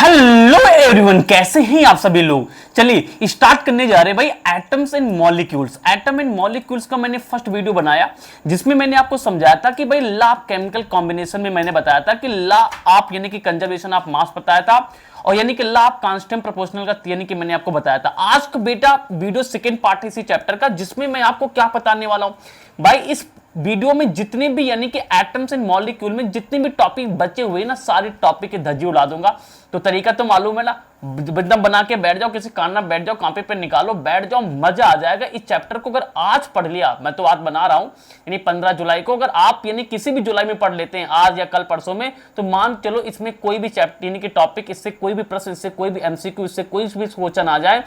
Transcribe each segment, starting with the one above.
Hello everyone, कैसे हैं आप सभी लोग। चलिए स्टार्ट करने जा रहे हैं भाई atoms and molecules. Atom and molecules का मैंने फर्स्ट वीडियो बनाया जिसमें मैंने आपको समझाया था कि भाई लॉ ऑफ केमिकल कॉम्बिनेशन में मैंने बताया था कि लॉ ऑफ यानी कि कंजर्वेशन ऑफ मास बताया था और यानी कि लॉ ऑफ कांस्टेंट प्रोपोर्शनल का यानी कि मैंने आपको बताया था। आज का बेटा वीडियो सेकंड पार्ट है इसी चैप्टर का जिसमें मैं आपको क्या बताने वाला हूं भाई। इस वीडियो में जितने भी यानी कि एटम्स एंड मॉलिक्यूल में जितने भी टॉपिक बचे हुए ना सारे टॉपिक के धज्जी उड़ा दूंगा। तो तरीका तो मालूम है ना, एकदम बना के बैठ जाओ, किसी कान बैठ जाओ, कॉपी पे निकालो, बैठ जाओ, मजा आ जाएगा। इस चैप्टर को अगर आज पढ़ लिया, मैं तो आज बना रहा हूं यानी 15 जुलाई को, अगर आप यानी किसी भी जुलाई में पढ़ लेते हैं आज या कल परसों में, तो मान चलो इसमें कोई भी चैप्टर यानी कि टॉपिक, इससे कोई भी प्रश्न, इससे कोई भी एमसीक्यू, इससे कोई भी क्वेश्चन आ जाए,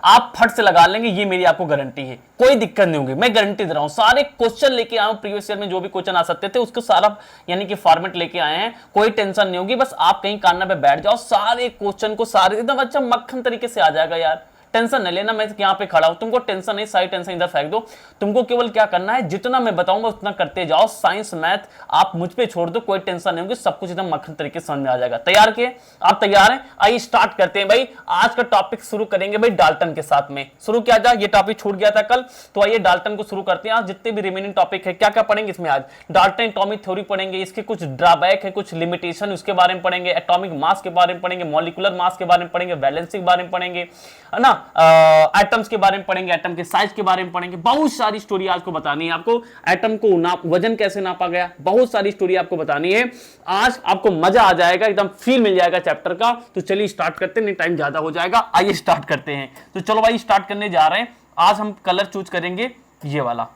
आप फट से लगा लेंगे, ये मेरी आपको गारंटी है। कोई दिक्कत नहीं होगी, मैं गारंटी दे रहा हूं। सारे क्वेश्चन लेके आए प्रीवियस ईयर में जो भी क्वेश्चन आ सकते थे उसको सारा यानी कि फॉर्मेट लेके आए हैं। कोई टेंशन नहीं होगी, बस आप कहीं कान्ना पे बैठ जाओ, सारे क्वेश्चन को सारे एकदम अच्छा मक्खन तरीके से आ जाएगा यार। टेंशन नहीं लेना, मैं यहाँ पे खड़ा हूं, तुमको टेंशन नहीं, सारी टेंशन इधर फेंक दो। तुमको केवल क्या करना है, जितना मैं बताऊंगा उतना करते जाओ। साइंस मैथ आप मुझ पे छोड़ दो, कोई टेंशन नहीं होगी, सब कुछ एकदम मक्खन तरीके से समझ में आ जाएगा। तैयार किए? आप तैयार हैं? आइए स्टार्ट करते हैं भाई। आज का टॉपिक शुरू करेंगे भाई डाल्टन के साथ में। शुरू किया जाए, ये टॉपिक छूट गया था कल, तो आइए डाल्टन को शुरू करते हैं। आज जितने भी रिमेनिंग टॉपिक है, क्या क्या पढ़ेंगे इसमें आज? डाल्टन एटॉमिक थ्योरी पढ़ेंगे, इसके कुछ ड्रॉबैक है, कुछ लिमिटेशन उसके बारे में पढ़ेंगे, एटॉमिक मास के बारे में पढ़ेंगे, मॉलिक्यूलर मास के बारे में पढ़ेंगे, वैलेंसी के बारे में पढ़ेंगे, है ना, एटम्स के बारे में पढ़ेंगे, एटम के साइज के बारे में पढ़ेंगे। बहुत सारी स्टोरी आज को बतानी है आपको। एटम को वजन कैसे नापा गया, बहुत सारी स्टोरी आपको बतानी है। आज आपको मजा आ जाएगा, एकदम फील मिल जाएगा चैप्टर का। तो चलिए स्टार्ट करते हैं, नहीं टाइम ज्यादा हो जाएगा। आइए स्टार्ट करते हैं। तो चलो भाई स्टार्ट करने जा रहे हैं। आज हम कलर चूज करेंगे ये वाला।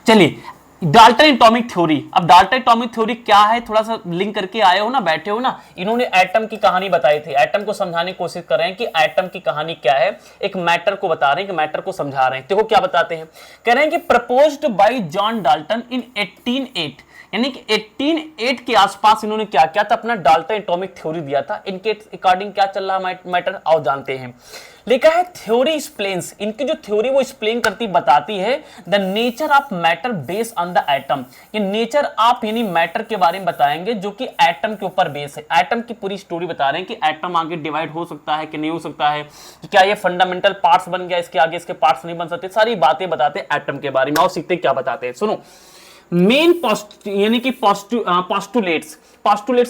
चलिए डाल्टन एटॉमिक थ्योरी। अब डाल्टन एटॉमिक थ्योरी क्या है, थोड़ा सा लिंक करके आए हो ना, बैठे हो ना। इन्होंने एटम की कहानी बताई थी, एटम को समझाने की कोशिश कर रहे हैं कि एटम की कहानी क्या है। एक मैटर को बता रहे हैं कि मैटर को समझा रहे हैं। देखो क्या बताते हैं, कह रहे हैं कि प्रपोज्ड बाय जॉन डाल्टन इन 1808, यानी कि 1808 के आसपास इन्होंने क्या किया था, अपना डाल्टन एटॉमिक थ्योरी दिया था। इनके अकॉर्डिंग क्या चल रहा है मैटर, आओ जानते हैं। लिखा है थ्योरी एक्सप्लेन्स, इनकी जो थ्योरी वो एक्सप्लेन करती बताती है the nature of matter based on the atom. ये नेचर ऑफ यानी मैटर के बारे में बताएंगे जो कि एटम के ऊपर बेस है। एटम की पूरी स्टोरी बता रहे हैं कि एटम आगे डिवाइड हो सकता है कि नहीं हो सकता है, क्या ये फंडामेंटल पार्ट्स बन गया, इसके आगे इसके पार्ट्स नहीं बन सकते, सारी बातें बताते हैं एटम के बारे में। और सीखते क्या बताते हैं, सुनो। मेन यानी कि पॉस्टुलेट्स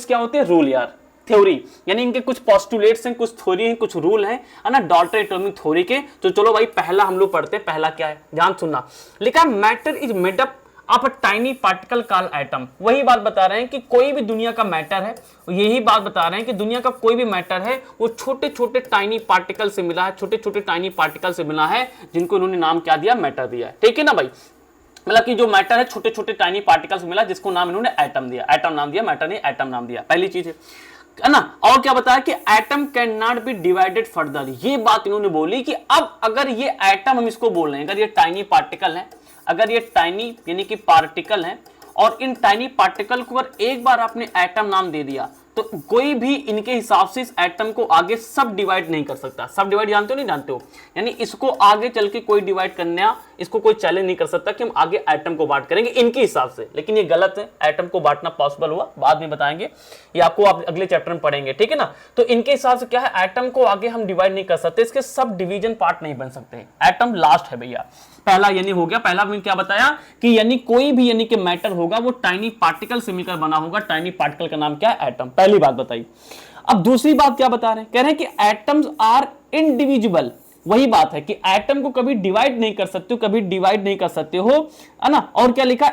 क्या होते हैं, रूल यार, थ्योरी, यानी इनके कुछ पॉस्टुलेट्स हैं, कुछ थ्योरी हैं, कुछ रूल हैं, है ना, डाल्टन एटॉमिक थ्योरी के। तो चलो भाई पहला हम लोग पढ़ते हैं। पहला क्या है, ध्यान सुनना। लिखा matter is made up of a tiny particle called atom. वही बात बता रहे हैं कि कोई भी दुनिया का मैटर है, यही बात बता रहे हैं कि दुनिया का कोई भी मैटर है वो छोटे छोटे टाइनी पार्टिकल से मिला है, छोटे छोटे टाइनी पार्टिकल से मिला है, जिनको इन्होंने नाम क्या दिया, मैटर दिया है। ठीक है ना भाई, मतलब कि जो मैटर है छोटे छोटे टाइनी पार्टिकल्स मिला, जिसको नाम इन्होंने एटम दिया। एटम नाम दिया, मैटर नहीं, एटम नाम दिया। पहली चीज है ना। और क्या बताया कि atom can not be divided further. ये बात इन्होंने बोली कि अब अगर ये एटम, हम इसको बोल रहे हैं, अगर ये टाइनी पार्टिकल है, अगर ये टाइनी यानी कि पार्टिकल है, और इन टाइनी पार्टिकल को अगर एक बार आपने एटम नाम दे दिया तो कोई भी इनके हिसाब से इस एटम को आगे सब डिवाइड नहीं कर सकता। सब डिवाइड जानते हो नहीं जानते हो, यानी इसको आगे चल के कोई डिवाइड करना, इसको कोई चैलेंज नहीं कर सकता कि हम आगे एटम को बांट करेंगे इनके हिसाब से। लेकिन ये गलत है, एटम को बांटना पॉसिबल हुआ, बाद में बताएंगे, ये आपको आप अगले चैप्टर में पढ़ेंगे। ठीक है ना। तो इनके हिसाब से क्या है, एटम को आगे हम डिवाइड नहीं कर सकते, इसके सब डिवीजन पार्ट नहीं बन सकते। एटम लास्ट है भैया। पहला यानी हो गया, पहला मैंने क्या बताया कि यानी कोई भी यानी कि मैटर होगा वो टाइनी पार्टिकल से मिलकर बना होगा। टाइनी पार्टिकल का नाम क्या है, एटम। पहली बात बताई। अब दूसरी बात क्या बता रहे हैं, कह रहे हैं कि एटम्स आर इनडिविजिबल। वही बात है कि एटम को कभी डिवाइड नहीं कर सकते हो, कभी डिवाइड नहीं कर सकते हो, है ना। और क्या लिखा,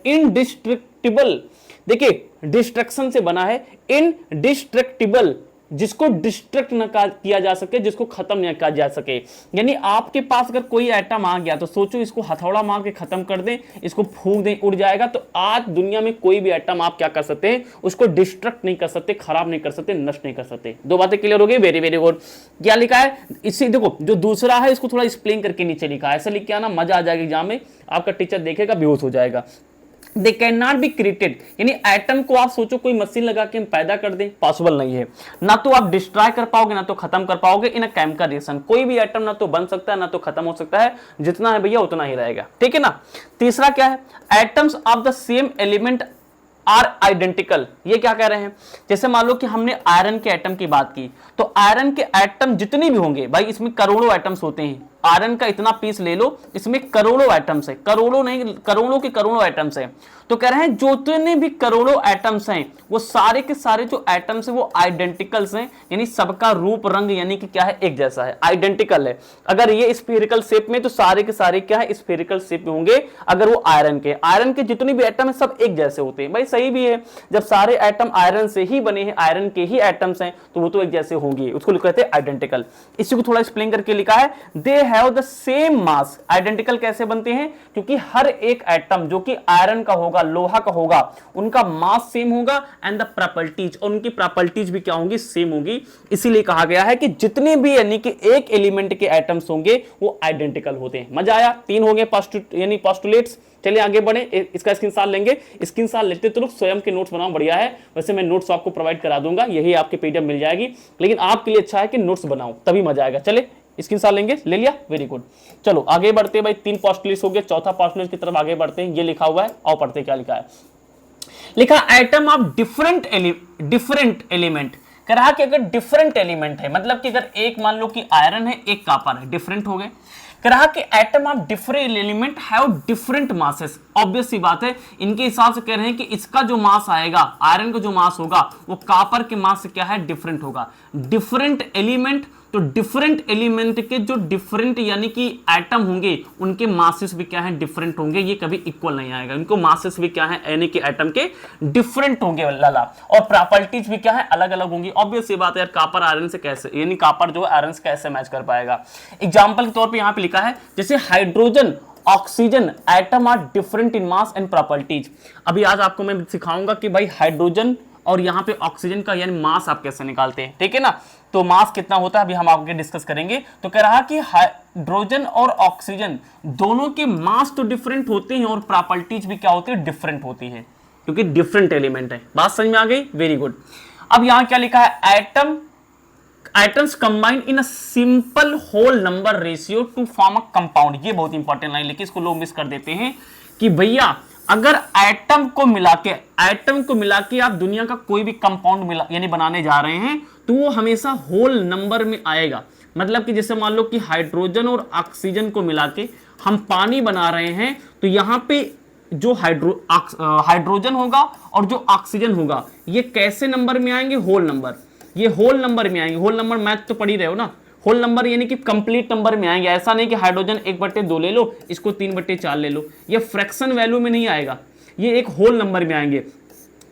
इनडिस्ट्रक्टिबल। देखिए डिस्ट्रक्शन से बना है, इनडिस्ट्रक्टिबल, जिसको डिस्ट्रक्ट न किया जा सके, जिसको खत्म नहीं किया जा सके। यानी आपके पास अगर कोई एटम आ गया तो सोचो इसको हथौड़ा मार के खत्म कर दें, इसको फूंक दें, उड़ जाएगा। तो आज दुनिया में कोई भी एटम आप क्या कर सकते हैं, उसको डिस्ट्रक्ट नहीं कर सकते, खराब नहीं कर सकते, नष्ट नहीं कर सकते। दो बातें क्लियर हो गई, वेरी वेरी गुड। क्या लिखा है इसी, देखो जो दूसरा है इसको थोड़ा एक्सप्लेन करके नीचे लिखा है, ऐसे लिख के आना, मजा आ जाएगा एग्जाम में, आपका टीचर देखेगा बेहोश हो जाएगा। They can not be created, यानी एटम को आप सोचो कोई मशीन लगा के हम पैदा कर दें, पॉसिबल नहीं है। ना तो आप डिस्ट्रॉय कर पाओगे, ना तो खत्म कर पाओगे इन अ केमिकल रिएक्शन। कोई भी एटम ना तो बन सकता है, ना तो खत्म हो सकता है, जितना है भैया उतना ही रहेगा। ठीक है ना। तीसरा क्या है, atoms of the same element are identical. ये क्या कह रहे हैं, जैसे मान लो कि हमने आयरन के एटम की बात की, तो आयरन के एटम जितने भी होंगे भाई, इसमें करोड़ों एटम्स होते हैं, आयरन का इतना पीस ले लो, इसमें करोड़ों एटम्स है, करोड़ों नहीं, करोड़ों के करोड़ों एटम्स है। तो कह रहे हैं जितने भी करोड़ों एटम्स हैं वो सारे के सारे जो एटम्स हैं वो आइडेंटिकल्स हैं, यानी सबका रूप रंग यानी कि क्या है, एक जैसा है, आइडेंटिकल है। अगर ये स्फेरिकल शेप में तो सारे के सारे क्या है, स्फेरिकल शेप में होंगे। अगर वो आयरन के जितने भी एटम है सब एक जैसे होते हैं। भाई सही भी है, जब सारे एटम आयरन से ही बने हैं, आयरन के ही एटम्स हैं, तो वो तो एक जैसे होंगे, उसको कहते हैं आइडेंटिकल। इसी को थोड़ा एक्सप्लेन करके लिखा है, they have the same mass. Identical कैसे बनते हैं, क्योंकि हर एक एटम जो कि आयरन का होगा, लोहा का होगा, उनका मास सेम होगा एंड द प्रॉपर्टीज, और उनकी प्रॉपर्टीज भी क्या होंगी, सेम होगी। इसीलिए कहा गया है कि जितने भी यानी कि एक एलिमेंट के एटम्स होंगे वो आइडेंटिकल होते हैं। मजा आया, 3 हो गए यानी पोस्टुलेट्स। चलिए आगे बढ़े, इसका स्क्रीनशॉट लेंगे, स्क्रीनशॉट लेते तो लोग स्वयं के नोट्स बनाओ, बढ़िया है। वैसे मैं नोट्स आपको प्रोवाइड करा दूंगा, यही आपके पीडीएफ मिल जाएगी, लेकिन आपके लिए अच्छा है कि नोट्स बनाओ, तभी मजा आएगा। चले स्क्रीनशॉट लेंगे, ले लिया, वेरी गुड। चलो आगे बढ़ते हैं भाई, 3 पोस्टुलेट्स हो गए, चौथा पोस्टुलेट की तरफ आगे बढ़ते हैं। ये लिखा हुआ है, और पढ़ते क्या लिखा है, लिखा एटम ऑफ डिफरेंट एलिमेंट। कह रहा कि अगर डिफरेंट एलिमेंट है, मतलब कि अगर एक मान लो कि आयरन है, एक कॉपर है, डिफरेंट हो गए। कह रहा कि atom of different element have different masses. Obvious सी बात है, इनके हिसाब से कह रहे हैं कि इसका जो मास आएगा, आयरन का जो मास होगा वो कॉपर के मास से क्या है, डिफरेंट होगा। डिफरेंट एलिमेंट, तो डिफरेंट एलिमेंट के जो डिफरेंट यानी कि एटम होंगे उनके मासेस भी क्या है, डिफरेंट होंगे, ये कभी इक्वल नहीं आएगा। इनको मासेस भी क्या है, यानी कि एटम के डिफरेंट होंगे लाला, और प्रॉपर्टीज भी क्या है, अलग अलग होंगी। ऑब्वियस सी बात है यार, कॉपर आयरन से कैसे, यानी कॉपर जो आयरन से कैसे मैच कर पाएगा। एग्जांपल के तौर पे यहां पे लिखा है, जैसे hydrogen oxygen atom are different in mass and properties. अभी आज आपको मैं सिखाऊंगा कि भाई हाइड्रोजन और यहाँ पे ऑक्सीजन का यानी मास आप कैसे निकालते हैं, ठीक है ना। तो मास कितना होता है अभी हम आगे डिस्कस करेंगे। तो कह रहा कि हाइड्रोजन और ऑक्सीजन दोनों के मास तो डिफरेंट होते हैं और प्रॉपर्टीज भी क्या होती है, डिफरेंट होती है, क्योंकि डिफरेंट एलिमेंट है। बात समझ में आ गई, वेरी गुड। अब यहां क्या लिखा है, atoms combined in a simple whole number ratio to form a compound. ये बहुत इंपॉर्टेंट लाइन लिखी, इसको लोग मिस कर देते हैं कि भैया अगर एटम को मिला के आप दुनिया का कोई भी कंपाउंड मिला यानी बनाने जा रहे हैं, तो वो हमेशा होल नंबर में आएगा। मतलब कि जैसे मान लो कि हाइड्रोजन और ऑक्सीजन को मिला के हम पानी बना रहे हैं, तो यहां पे जो हाइड्रोजन होगा और जो ऑक्सीजन होगा ये कैसे नंबर में आएंगे, होल नंबर। ये होल नंबर में आएंगे, होल नंबर मैथ तो पढ़ ही रहे हो ना, होल नंबर यानी कि कंप्लीट नंबर में आएंगे। ऐसा नहीं कि हाइड्रोजन 1/2 ले लो, इसको 3/4 ले लो, ये फ्रैक्शन वैल्यू में नहीं आएगा, ये एक होल नंबर में आएंगे।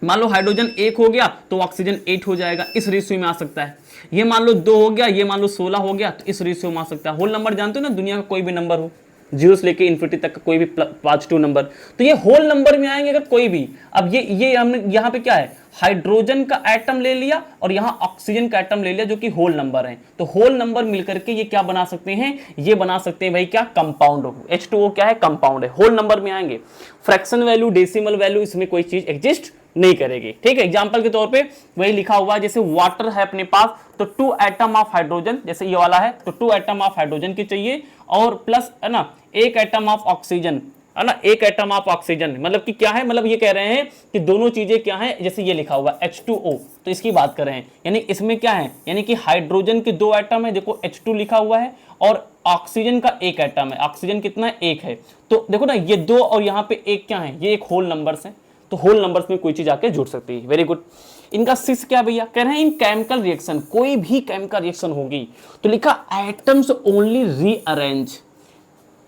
मान लो हाइड्रोजन 1 हो गया तो ऑक्सीजन 8 हो जाएगा, इस रेशियो में आ सकता है। ये मान लो 2 हो गया, ये मान लो 16 हो गया, तो इस रेशियो में आ सकता है। होल नंबर जानते हो ना, दुनिया का कोई भी नंबर हो, जीरो से लेके इन्फिनिटी तक का कोई भी पॉजिटिव नंबर, तो ये होल नंबर में आएंगे अगर कोई भी। अब ये हमने यहाँ पे क्या है, हाइड्रोजन का एटम ले लिया और यहाँ ऑक्सीजन का एटम ले लिया जो कि होल नंबर है, तो होल नंबर मिलकर के ये क्या बना सकते हैं, ये बना सकते हैं भाई क्या, कंपाउंड। H2O क्या है, कंपाउंड है, होल नंबर में आएंगे। फ्रैक्शन वैल्यू, डेसिमल वैल्यू, इसमें कोई चीज एग्जिस्ट नहीं करेगी, ठीक है। एग्जांपल के तौर पे वही लिखा हुआ है, जैसे वाटर है अपने पास, तो 2 एटम ऑफ हाइड्रोजन, जैसे ये वाला है तो 2 एटम ऑफ हाइड्रोजन की चाहिए, और प्लस है ना 1 एटम ऑफ ऑक्सीजन, है ना 1 एटम ऑफ ऑक्सीजन। मतलब कि क्या है, मतलब ये कह रहे हैं कि दोनों चीजें क्या है, जैसे ये लिखा हुआ H2O, तो इसकी बात कर रहे हैं, यानी इसमें क्या है, यानी कि हाइड्रोजन के 2 एटम है, देखो H2 लिखा हुआ है, और ऑक्सीजन का 1 एटम है, ऑक्सीजन कितना है, 1 है। तो देखो ना ये 2 और यहाँ पे 1 क्या है, ये एक होल नंबर्स है, तो होल नंबर्स में कोई चीज आके जुड़ सकती है, वेरी गुड। इनका 6 क्या भैया, कह रहे हैं इन केमिकल रिएक्शन, कोई भी केमिकल रिएक्शन होगी तो लिखा एटम्स ओनली रीअरेंज।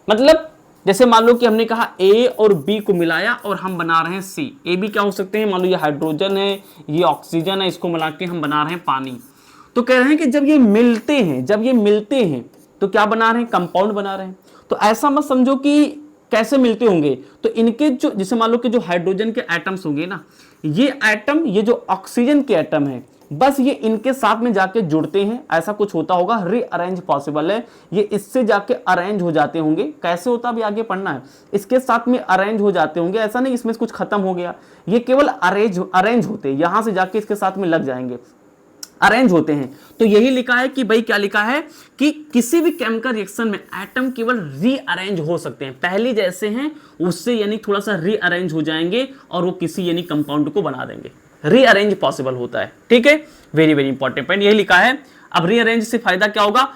मतलब जैसे मान लो कि हमने कहा A और B को मिलाया और हम बना रहे हैं C। A B क्या हो सकते हैं, मान लो ये हाइड्रोजन है, ये ऑक्सीजन है, इसको मिला के हम बना रहे हैं पानी। तो कह रहे हैं कि जब ये मिलते हैं तो क्या बना रहे हैं, कंपाउंड बना रहे हैं। तो ऐसा मत समझो कि कैसे मिलते होंगे, तो इनके जो जैसे मान लो कि जो हाइड्रोजन के एटम्स होंगे ना, ये एटम, ये जो ऑक्सीजन के एटम है, बस ये इनके साथ में जाके जुड़ते हैं, ऐसा कुछ होता होगा, रीअरेंज पॉसिबल है, ये इससे जाके अरेंज हो जाते होंगे। कैसे होता अभी आगे पढ़ना है, इसके साथ में अरेंज हो जाते होंगे, ऐसा नहीं इसमें कुछ खत्म हो गया, ये केवल अरेंज होते, यहां से जाके इसके साथ में लग जाएंगे। अरेंज होते हैं। तो यही लिखा है कि भाई क्या लिखा है कि किसी भी केमिकल रिएक्शन में एटम केवल रीअरेंज हो सकते हैं, पहले जैसे हैं उससे यानी थोड़ा सा रीअरेंज हो जाएंगे और वो किसी यानी कंपाउंड को बना देंगे। रीअरेंज पॉसिबल होता है, ठीक है, वेरी वेरी इंपॉर्टेंट पॉइंट यही लिखा है। अब रीअरेंज से फायदा क्या होगा,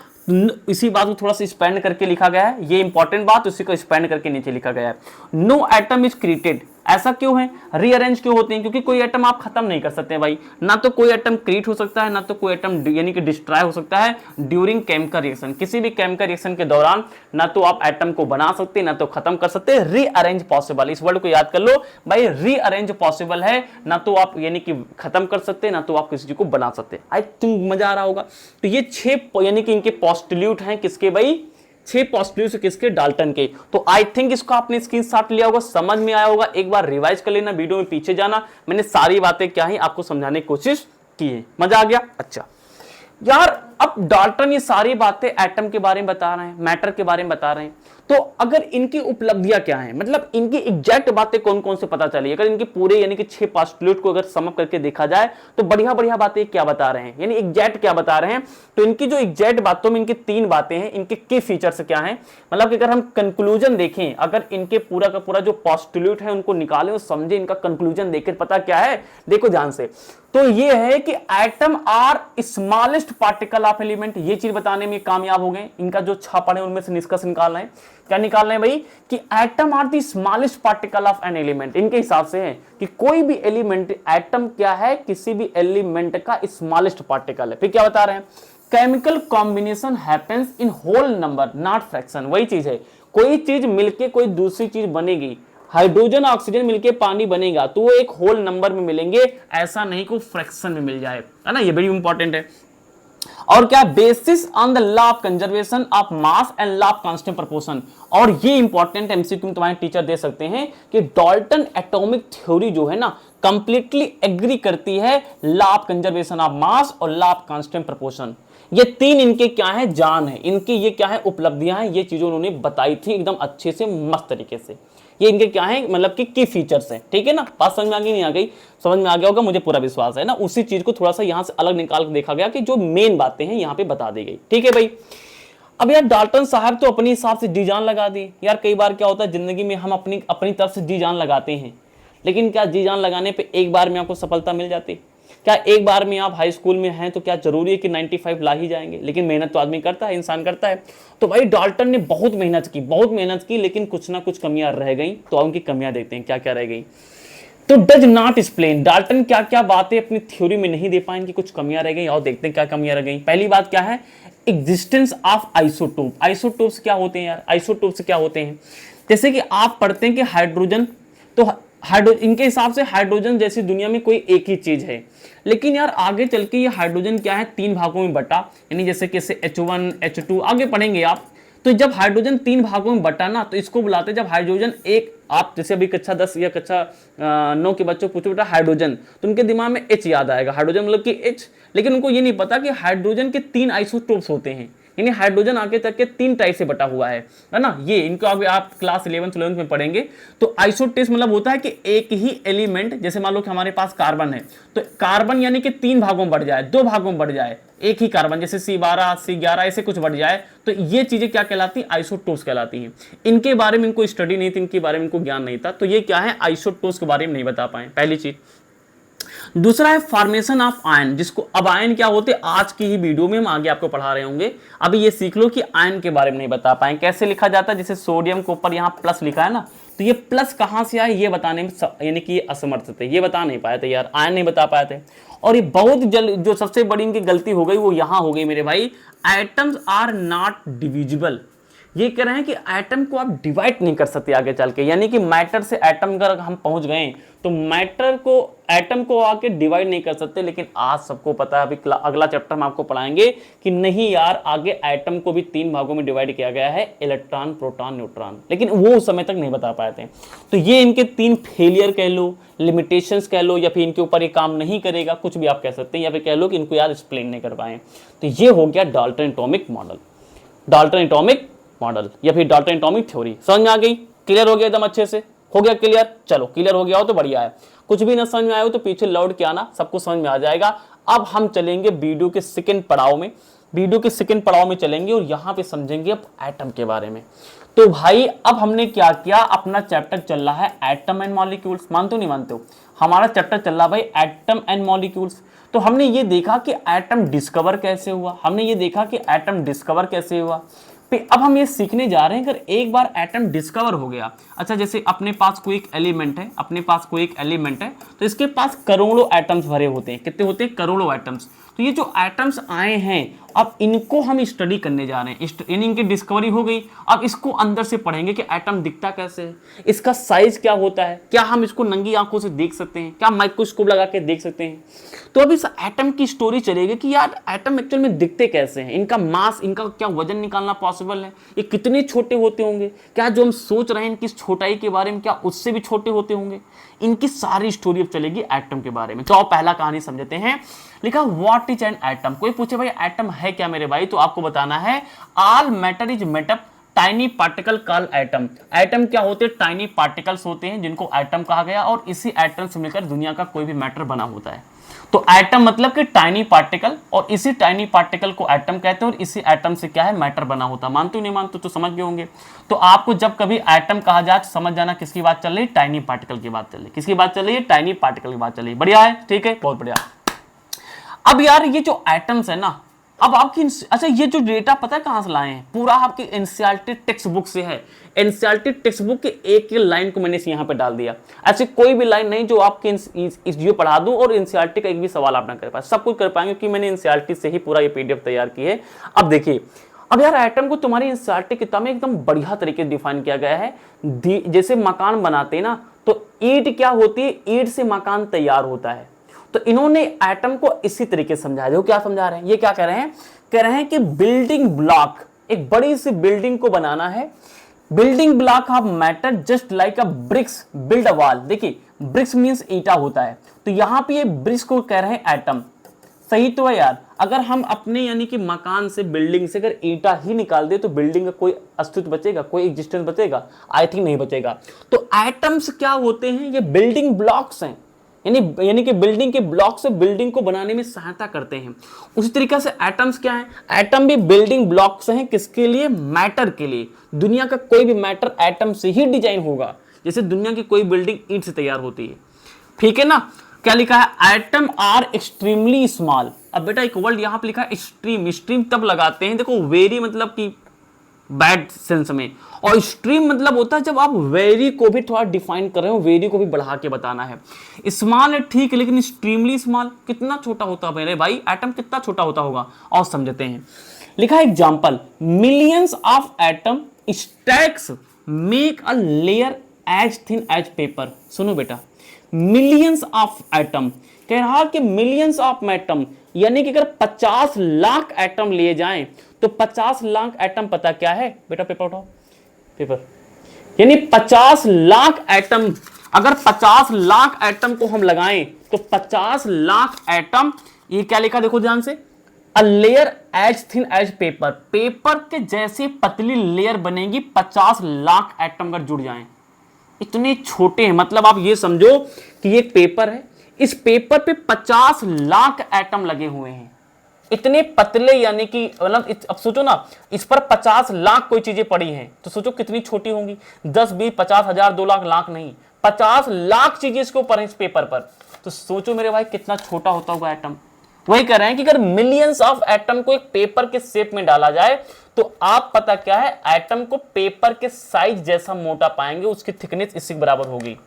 इसी बात को थोड़ा सा स्पेंड करके लिखा गया है, ये इंपॉर्टेंट बात, उसी को स्पेंड करके नीचे लिखा गया है। नो एटम इज क्रिएटेड, ऐसा क्यों है, रीअरेंज क्यों होते हैं, क्योंकि कोई एटम आप खत्म नहीं कर सकते भाई, ना तो कोई एटम क्रिएट हो सकता है, ना तो कोई एटम यानी कि डिस्ट्रॉय हो सकता है ड्यूरिंग केमिकल रिएक्शन, किसी भी केमिकल रिएक्शन के दौरान ना तो आप एटम को बना सकते ना तो खत्म कर सकते, रीअरेंज पॉसिबल, इस वर्ड को याद कर लो भाई, रीअरेंज पॉसिबल है, ना तो आप यानी कि खत्म कर सकते ना तो आप किसी चीज को बना सकते। आई थिंक मजा आ रहा होगा। तो ये 6 यानी कि इनके पोस्टल्यूट हैं, किसके भाई, 6 पोस्टल्यूट किसके, डाल्टन के। तो आई थिंक इसको आपने स्क्रीनशॉट लिया होगा, समझ में आया होगा, एक बार रिवाइज कर लेना, वीडियो में पीछे जाना, मैंने सारी बातें क्या है आपको समझाने की कोशिश की है, मजा आ गया। अच्छा यार, अब डाल्टन ये सारी बातें एटम के बारे में बता रहे हैं, मैटर के बारे में बता रहे हैं, तो अगर इनकी उपलब्धियां क्या हैं, मतलब इनकी एग्जैक्ट बातें कौन कौन से पता चली, अगर इनके पूरे यानी कि 6 पोस्टल्यूट को अगर सम अप करके देखा जाए तो बढ़िया बढ़िया बातें क्या बता रहे हैं, यानी एग्जैक्ट क्या बता रहे हैं। तो इनकी जो एग्जैक्ट बातों में इनकी 3 बातें हैं, इनके की फीचर्स क्या हैं, मतलब कि अगर हम कंक्लूजन देखें, अगर इनके पूरा का पूरा जो पोस्टल्यूट है उनको निकालें और समझे, इनका कंक्लूजन देखकर पता क्या है, देखो ध्यान से, तो ये है कि atom are smallest particle of element, ये चीज बताने में कामयाब हो गए। इनका जो छापा है उनमें से निष्कर्ष निकाल रहे हैं, क्या निकाल रहे हैं भाई, कि atom are the smallest particle of an element. इनके हिसाब से है कि कोई भी एलिमेंट, एटम क्या है, किसी भी एलिमेंट का स्मॉलेस्ट पार्टिकल है। फिर क्या बता रहे हैं, chemical combination happens in whole number not fraction, वही चीज है, कोई चीज मिलके कोई दूसरी चीज बनेगी, हाइड्रोजन ऑक्सीजन मिलके पानी बनेगा तो वो एक होल नंबर में मिलेंगे, ऐसा नहीं को फ्रैक्शन में मिल जाए, है ना, ये बड़ी इंपॉर्टेंट है। और क्या, basis on the law of conservation of mass and law of constant proportion, और ये इंपॉर्टेंट एमसीक्यू तुम्हारे टीचर दे सकते हैं कि डाल्टन एटॉमिक थ्योरी जो है ना कंप्लीटली एग्री करती है law of conservation of mass और लॉ ऑफ कांस्टेंट प्रोपोर्शन। ये 3 इनके क्या है, जान है, इनकी ये क्या है, उपलब्धियां हैं, ये चीजें उन्होंने बताई थी एकदम अच्छे से मस्त तरीके से। ये इनके क्या है, मतलब कि की फीचर्स हैं, ठीक है ना, बात समझ में आ गई, नहीं आ गई, समझ में आ गया होगा, मुझे पूरा विश्वास है ना। उसी चीज को थोड़ा सा यहां से अलग निकाल के देखा गया कि जो मेन बातें हैं यहां पे बता दी गई, ठीक है भाई। अब यार डाल्टन साहब तो अपने हिसाब से जी जान लगा दी यार, कई बार क्या होता है जिंदगी में हम अपनी अपनी तरफ से जी जान लगाते हैं, लेकिन क्या जी जान लगाने पे एक बार में आपको सफलता मिल जाती, क्या एक बार में आप हाई स्कूल में हैं तो क्या जरूरी है कि 95 ला ही जाएंगे, लेकिन मेहनत तो आदमी करता है, इंसान करता है। तो भाई डाल्टन ने बहुत मेहनत की, लेकिन कुछ ना कुछ कमियां रह गई, तो उनकी कमियां देखते हैं क्या क्या रह गई। तो डज नॉट एक्सप्लेन, डाल्टन क्या क्या बातें अपनी थ्योरी में नहीं दे पाए, इनकी कुछ कमियां रह गई, और देखते हैं क्या कमियां रह गई। पहली बात क्या है, एग्जिस्टेंस ऑफ आइसोटोप। आइसोटोप्स क्या होते हैं यार, आइसोटोप्स क्या होते हैं, जैसे कि आप पढ़ते हैं कि हाइड्रोजन, तो इनके हिसाब से हाइड्रोजन जैसी दुनिया में कोई एक ही चीज है, लेकिन यार आगे चल के ये हाइड्रोजन क्या है, 3 भागों में बटा, यानी जैसे कि H1 H2 आगे पढ़ेंगे आप। तो जब हाइड्रोजन 3 भागों में बटा ना, तो इसको बुलाते हैं, जब हाइड्रोजन एक, आप जैसे अभी कक्षा 10 या कक्षा 9 के बच्चों पूछो बेटा हाइड्रोजन, तो उनके दिमाग में H याद आएगा, हाइड्रोजन मतलब कि H, लेकिन उनको ये नहीं पता कि हाइड्रोजन के 3 आइसोटोप्स होते हैं, यानी हाइड्रोजन आगे तक के 3 टाइप से बटा हुआ है ना, ये इनको अभी आप क्लास 11th में पढ़ेंगे। तो आइसोटेप्स मतलब होता है कि एक ही एलिमेंट, जैसे मान लो कि हमारे पास कार्बन है, तो कार्बन यानी कि 3 भागों में बढ़ जाए, 2 भागों में बढ़ जाए, एक ही कार्बन, जैसे C12 C11 ऐसे कुछ बढ़ जाए, तो ये चीजें क्या कहलाती हैं, आइसोटोप्स कहलाती हैं। इनके बारे में इनको स्टडी नहीं थी, इनके बारे में इनको ज्ञान नहीं था, तो ये क्या है, आइसोटोप्स के बारे में नहीं बता पाए, पहली चीज। दूसरा है फॉर्मेशन ऑफ आयन, जिसको अब आयन क्या होते हैं आज की ही वीडियो में हम आगे आपको पढ़ा रहे होंगे, अभी ये सीख लो कि आयन के बारे में नहीं बता पाए, कैसे लिखा जाता है, जैसे सोडियम के ऊपर यहाँ प्लस लिखा है ना, तो ये प्लस कहां से आए ये बताने में यानी कि ये असमर्थ थे, ये बता नहीं पाए थे यार, आयन नहीं बता पाए थे। और ये बहुत जल्द जो सबसे बड़ी इनकी गलती हो गई वो यहां हो गई मेरे भाई, एटम्स आर नॉट डिविजिबल। ये कह रहे हैं कि एटम को आप डिवाइड नहीं कर सकते आगे चल के, यानी कि मैटर से एटम अगर हम पहुंच गए तो मैटर को एटम को आके डिवाइड नहीं कर सकते, लेकिन आज सबको पता है, अभी अगला चैप्टर में आपको पढ़ाएंगे कि नहीं यार, आगे एटम को भी 3 भागों में डिवाइड किया गया है, इलेक्ट्रॉन प्रोटॉन न्यूट्रॉन, लेकिन वो उस समय तक नहीं बता पाए थे। तो ये इनके 3 फेलियर कह लो, लिमिटेशंस कह लो, या फिर इनके ऊपर ये काम नहीं करेगा, कुछ भी आप कह सकते हैं, या फिर कह लो कि इनको यार एक्सप्लेन नहीं कर पाए। तो ये हो गया Dalton atomic model, Dalton atomic model या फिर डाल्टन एटॉमिक थ्योरी। समझ में आ गई, क्लियर हो गया एकदम अच्छे से, हो गया क्लियर? चलो क्लियर हो गया हो तो बढ़िया है, कुछ भी ना समझ में आया हो तो पीछे लौट के आना, सब कुछ समझ में आ जाएगा। अब हम चलेंगे वीडियो के सेकंड पड़ाव में, वीडियो के सेकंड पड़ाव में चलेंगे और यहां पे समझेंगे अब एटम के बारे में। तो भाई अब हमने क्या किया, अपना चैप्टर चल रहा है एटम एंड मॉलिक्यूल्स, मानते हो नहीं मानते हो? हमारा चैप्टर चल रहा है भाई एटम एंड मॉलिक्यूल्स। तो हमने ये देखा कि एटम डिस्कवर कैसे हुआ, हमने ये देखा कि एटम डिस्कवर कैसे हुआ। फिर अब हम ये सीखने जा रहे हैं अगर एक बार एटम डिस्कवर हो गया, अच्छा जैसे अपने पास कोई एक एलिमेंट है, अपने पास कोई एक एलिमेंट है तो इसके पास करोड़ों एटम्स भरे होते हैं, कितने होते हैं? करोड़ों एटम्स। तो ये जो एटम्स आए हैं अब इनको हम स्टडी करने जा रहे हैं, यानी इनकी डिस्कवरी हो गई, अब इसको अंदर से पढ़ेंगे कि एटम दिखता कैसे है, इसका साइज क्या होता है, क्या हम इसको नंगी आंखों से देख सकते हैं, क्या माइक्रोस्कोप लगा के देख सकते हैं। तो अब इस एटम की स्टोरी चलेगी कि यार एटम एक्चुअल में दिखते कैसे हैं, इनका मास, इनका क्या वजन निकालना पॉसिबल है, ये कितने छोटे होते होंगे, क्या जो हम सोच रहे हैं इनकी छोटाई के बारे में क्या उससे भी छोटे होते होंगे, इनकी सारी स्टोरी अब चलेगी एटम के बारे में। तो आप पहला कहानी समझते हैं, लिखा व्हाट इज एन एटम। कोई पूछे भाई एटम है क्या मेरे भाई, तो आपको बताना है all matter is made up tiny particle called atom. Atom क्या होते हैं? टाइनी पार्टिकल्स होते हैं जिनको एटम कहा गया, और इसी एटम से मिलकर दुनिया का कोई भी मैटर बना होता है। तो एटम मतलब कि टाइनी पार्टिकल, और इसी टाइनी पार्टिकल को एटम कहते हैं, और इसी एटम से क्या है? मैटर बना होता है। मानते हो नहीं मानते तो समझ गए होंगे। तो आपको जब कभी एटम कहा जाए तो समझ जाना किसकी बात चल रही है? टाइनी पार्टिकल की बात चल रही है। किसकी बात चल रही है? टाइनी पार्टिकल की बात चल रही है। बढ़िया है, ठीक है, बहुत बढ़िया। अब यार ये जो एटम्स है ना, अब आपकी अच्छा ये जो डेटा पता है कहां से लाए हैं? पूरा आपकी एनसीईआरटी टेक्स्ट बुक से है। एनसीईआरटी टेक्स्ट बुक के एक लाइन को मैंने यहां पे डाल दिया। ऐसे कोई भी लाइन नहीं जो आपके इस जो पढ़ा दूं और एनसीईआरटी का एक भी सवाल आप ना कर पाए, सब कुछ कर पाएंगे क्योंकि मैंने एनसीईआरटी से ही पूरा ये पीडीएफ तैयार की है। अब देखिए, अब यार एटम को तुम्हारी एनसीईआरटी किताब में एकदम बढ़िया तरीके से डिफाइन किया गया है। जैसे मकान बनाते हैं ना, तो ईंट क्या होती है? ईंट से मकान तैयार होता है। तो इन्होंने एटम को इसी तरीके से समझाया। देखो क्या समझा रहे हैं, ये क्या कह रहे हैं? कह रहे हैं कि बिल्डिंग ब्लॉक, एक बड़ी सी बिल्डिंग को बनाना है। Building block of matter just like a bricks build a wall. देखिए ब्रिक्स मींस ईटा होता है, तो यहां पे ये ब्रिक्स को कह रहे हैं एटम। सही तो है यार। अगर हम अपने यानी कि मकान से, बिल्डिंग से अगर ईटा ही निकाल दे तो बिल्डिंग का कोई अस्तित्व बचेगा, कोई एग्जिस्टेंस बचेगा? आई थिंक नहीं बचेगा। तो एटम्स क्या होते हैं? ये बिल्डिंग ब्लॉक्स हैं, यानी कि बिल्डिंग के ब्लॉक से बिल्डिंग को बनाने में सहायता करते हैं। उसी तरीके से एटम्स क्या है? एटम भी बिल्डिंग ब्लॉक्स हैं। किसके लिए? मैटर के लिए। दुनिया का कोई भी मैटर एटम से ही डिजाइन होगा, जैसे दुनिया की कोई बिल्डिंग ईंट से तैयार होती है। ठीक है ना? क्या लिखा है? Atom are extremely small. अब बेटा एक वर्ड यहां पर लिखा है एक्सट्रीम। एक्सट्रीम तब लगाते हैं, देखो वेरी मतलब कि बैड सेंस में, और एक्सट्रीम मतलब होता है जब आप वेरी को भी थोड़ा डिफाइन कर रहे हो, वेरी को भी बढ़ा के बताना है। स्मॉल है ठीक है, लेकिन एक्सट्रीमली स्मॉल कितना छोटा होता है मेरे भाई? एटम कितना छोटा होता होगा, और समझते हैं। लिखा है example, millions of atom stacks make a layer as thin as paper. सुनो बेटा, मिलियंस ऑफ एटम कह रहा कि मिलियंस ऑफ एटम, यानी कि अगर 50 लाख एटम लिए जाएं तो 50 लाख एटम पता क्या है? बेटा पेपर उठाओ, पेपर। यानी 50 लाख एटम, अगर 50 लाख एटम को हम लगाएं तो 50 लाख एटम, ये क्या लिखा देखो ध्यान से, a layer as thin as paper. Paper के जैसे पतली लेयर बनेगी 50 लाख एटम अगर जुड़ जाएं। इतने छोटे हैं, मतलब आप ये समझो कि ये पेपर है, इस पेपर पे 50 लाख एटम लगे हुए हैं। इतने पतले, यानी कि मतलब अब सोचो ना, इस पर 50 लाख कोई चीजें पड़ी हैं तो सोचो कितनी छोटी होंगी। 10, 20, 50, 1000, 2 लाख, लाख नहीं, 50 लाख चीजें इसके ऊपर है इस पेपर पर। तो सोचो मेरे भाई कितना छोटा होता होगा एटम। वही कह रहे हैं कि अगर मिलियंस ऑफ एटम को एक पेपर के शेप में डाला जाए तो आप पता क्या है, एटम को पेपर के साइज जैसा मोटा पाएंगे, उसकी थिकनेस इसी के बराबर होगी।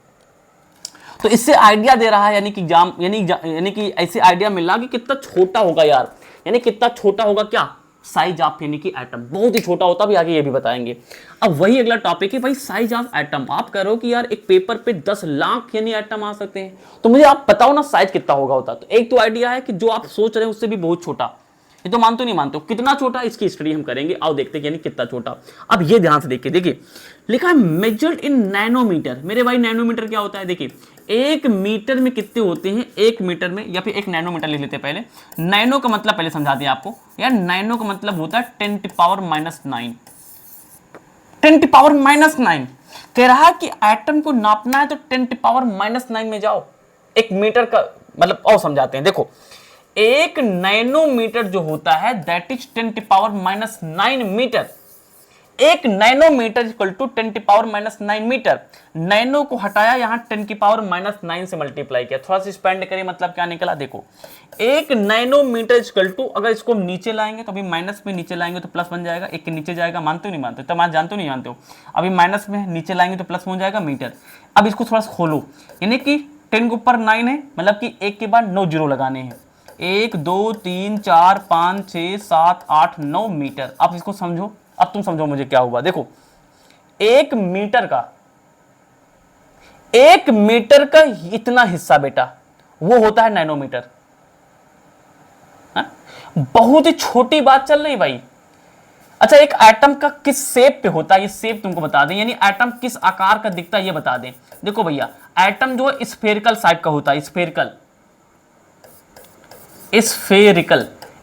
तो इससे आइडिया दे रहा है, यानी कि ऐसे आइडिया मिला कि कितना छोटा होगा यार, यानी कितना छोटा होगा क्या? साइज ऑफ यानी कि एटम बहुत ही छोटा होता, भी आगे ये भी बताएंगे। अब वही अगला टॉपिक है भाई, साइज ऑफ एटम। आप कह रहे हो कि यार एक पेपर पे 10 लाख यानी एटम आ सकते हैं, तो मुझे आप बताओ ना साइज कितना होता। तो एक तो आइडिया है कि जो आप सोच रहे हैं उससे भी बहुत छोटा। ये तो मानते नहीं मानते हो? कितना छोटा, इसकी स्टडी हम करेंगे, आओ देखते हैं यानी कितना छोटा। अब ये ध्यान से देखिए लिखा है मेजर्ड इन नैनोमीटर। मेरे भाई नैनोमीटर क्या होता है? देखिए 1 मीटर में कितने होते हैं? 1 मीटर में, या फिर 1 नैनोमीटर लिख लेते हैं पहले। नैनो का मतलब पहले समझा दिया आपको यार, नैनो का मतलब होता है 10⁻⁹ 10⁻⁹। कह रहा है कि एटम को नापना है तो 10⁻⁹ में जाओ। एक मीटर का मतलब और समझाते हैं, देखो एक नैनोमीटर जो होता है दैट इज 10⁻⁹ मीटर। एक nanometer equal to 10⁻⁹ meter. Nano को हटाया, यहां 10⁻⁹ से मल्टीप्लाई किया, थोड़ा सा एक्सपेंड करिए, मतलब क्या निकला देखो, एक नैनोमीटर इक्वल टू, अगर इसको नीचे लाएंगे तो अभी माइनस में नीचे लाएंगे तो प्लस बन जाएगा, एक के नीचे जाएगा, मानते हो नहीं मानते, तब आप जानते हो नहीं जानते हो, अभी माइनस में नीचे लाएंगे तो प्लस में हो जाएगा मीटर। अब इसको थोड़ा सा खोलो, यानी कि 10 के ऊपर 9 है, मतलब कि एक के बाद 9 जीरो लगाने हैं, 1 2 3 4 5 6 7 8 9 मीटर। अब इसको समझो, अब तुम समझो मुझे क्या हुआ, देखो एक मीटर का इतना हिस्सा बेटा वो होता है नैनोमीटर। बहुत ही छोटी बात चल रही भाई। अच्छा, एक एटम का किस शेप पे होता है, ये शेप तुमको बता दें, यानी एटम किस आकार का दिखता है ये बता दें। देखो भैया, एटम जो है स्फेरिकल साइड का होता है,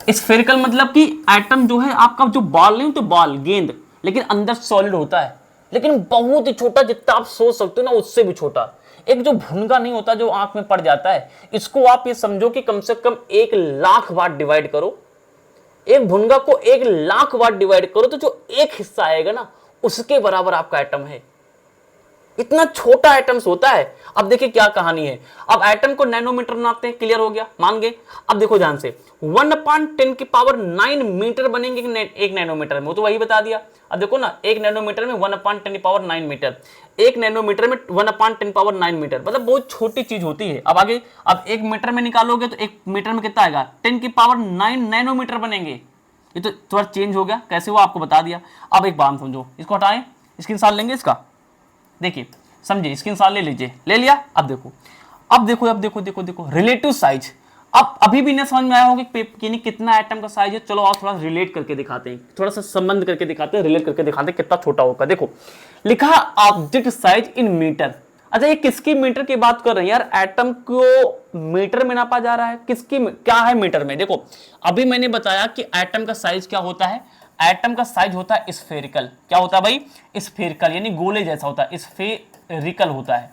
स्फेरिकल मतलब कि एटम जो है आपका जो बॉल नहीं तो बॉल गेंद, लेकिन अंदर सॉलिड होता है, लेकिन बहुत ही छोटा, जितना आप सोच सकते हो ना उससे भी छोटा। एक जो भुनगा नहीं होता जो आंख में पड़ जाता है, इसको आप ये समझो कि कम से कम 1,00,000 बार डिवाइड करो, एक भुनगा को 1,00,000 बार डिवाइड करो तो जो एक हिस्सा आएगा ना उसके बराबर आपका एटम है। इतना छोटा एटम्स होता है। अब देखिए क्या कहानी है, अब एटम को नैनोमीटर नापते हैं, क्लियर हो गया, मान गए। अब देखो ध्यान से, 1/10⁹ मीटर बनेंगे एक नैनोमीटर में, वो तो वही बता दिया। अब देखो ना, एक नैनोमीटर में 1/10⁹ मीटर, एक नैनोमीटर में 1/10⁹ मीटर, मतलब बहुत छोटी चीज होती है। अब आगे, अब एक मीटर में निकालोगे तो एक मीटर में कितना आएगा, 10⁹ नैनोमीटर बनेंगे। ये तो थोड़ा चेंज हो गया, कैसे हुआ आपको बता दिया। अब एक बात समझो, इसको हटाएं, स्क्रीनशॉट लेंगे इसका, देखिए समझिए, स्क्रीनशॉट ले लीजिए, ले लिया। अब देखो रिलेटिव साइज। अब अभी भी नहीं समझ में आया होगा कि कितना एटम का साइज है। चलो आप थोड़ा रिलेट करके दिखाते हैं, थोड़ा सा संबंध करके दिखाते हैं, रिलेट करके दिखाते हैं कितना छोटा होगा। देखो लिखा ऑब्जेक्ट साइज इन मीटर। अच्छा, ये किसकी मीटर की बात कर रहे हैं यार, एटम को मीटर में नापा जा रहा है, किसकी क्या है मीटर में। देखो अभी मैंने बताया कि एटम का साइज क्या होता है, एटम का साइज होता है स्फेरिकल। क्या होता है भाई, स्फेरिकल, यानी गोले जैसा होता है, स्फेरिकल होता है।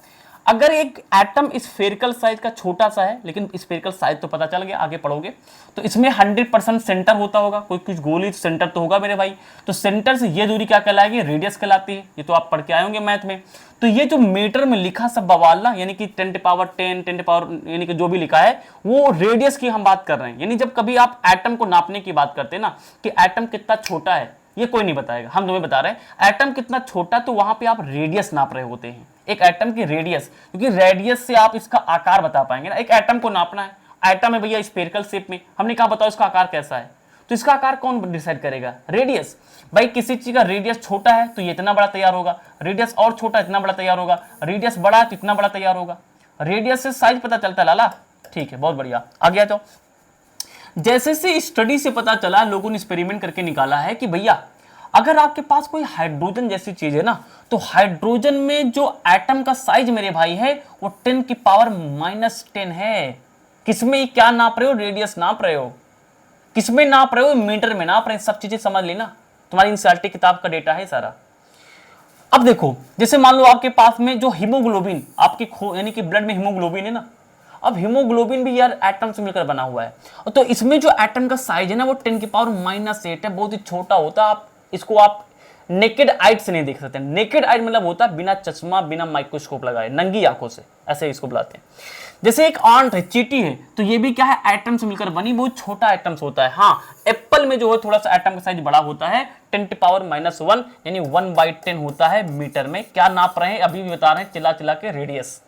अगर एक एटम स्फेरिकल साइज का छोटा सा है, लेकिन स्फेरिकल साइज तो पता चल गया, आगे पढ़ोगे तो इसमें 100% सेंटर होता होगा, कोई कुछ गोली सेंटर तो होगा मेरे भाई। तो सेंटर से ये दूरी क्या कहलाएगी, रेडियस कहलाती है। ये तो आप पढ़ के आए होंगे मैथ में। तो ये जो मीटर में लिखा सब बवाल ना, यानी कि 10⁻10 यानी कि जो भी लिखा है वो रेडियस की हम बात कर रहे हैं। यानी जब कभी आप एटम को नापने की बात करते हैं ना कि एटम कितना छोटा है, ये कोई नहीं बताएगा, हम तुम्हें बता रहे हैं एटम कितना छोटा, तो वहां पे आप रेडियस नाप रहे होते हैं, एक एटम की रेडियस, क्योंकि रेडियस से आप इसका आकार बता पाएंगे ना। एक एटम को नापना है, एटम है भैया स्फेरिकल शेप में, हमने कहा बताओ इसका आकार कैसा है, तो इसका आकार कौन डिसाइड करेगा, रेडियस। भाई किसी चीज का रेडियस छोटा है तो ये इतना बड़ा तैयार होगा, रेडियस और छोटा इतना बड़ा तैयार होगा, रेडियस बड़ा है तो इतना बड़ा तैयार होगा। रेडियस से साइज पता चलता है लाला, ठीक है, बहुत बढ़िया। आ गया तो जैसे से स्टडी से पता चला, लोगों ने एक्सपेरिमेंट करके निकाला है कि भैया अगर आपके पास कोई हाइड्रोजन जैसी चीज है ना, तो हाइड्रोजन में जो एटम का साइज मेरे भाई है वो 10⁻⁻10 है। किसमें क्या नाप रहे हो, रेडियस नाप रहे हो, किसमें नाप रहे हो, मीटर में नाप रहे हैं। सब चीजें समझ लेना, तुम्हारी एनसीईआरटी किताब का डेटा है सारा। अब देखो, जैसे मान लो आपके पास में जो हीमोग्लोबिन आपके यानी कि ब्लड में हीमोग्लोबिन है ना, अब हीमोग्लोबिन भी यार एटम से मिलकर बना हुआ है, तो इसमें जो एटम का साइज है ना वो 10⁻⁻8 है, बहुत ही छोटा होता है। इसको आप नेकेड आइट से नहीं देख सकते। नेकेड आइट मतलब होता है बिना चश्मा, बिना माइक्रोस्कोप लगाए, नंगी आंखों से, ऐसे इसको बुलाते हैं। जैसे एक आंट है, चींटी है, तो ये भी क्या है, एटम से मिलकर बनी, बहुत छोटा एटम्स होता है। हाँ, एप्पल में जो है थोड़ा सा एटम का साइज बड़ा होता है, 10⁻⁻1 यानी 1/10 होता है मीटर में। क्या नाप रहे हैं, अभी भी बता रहे हैं चिल्ला चिल्ला के, रेडियस।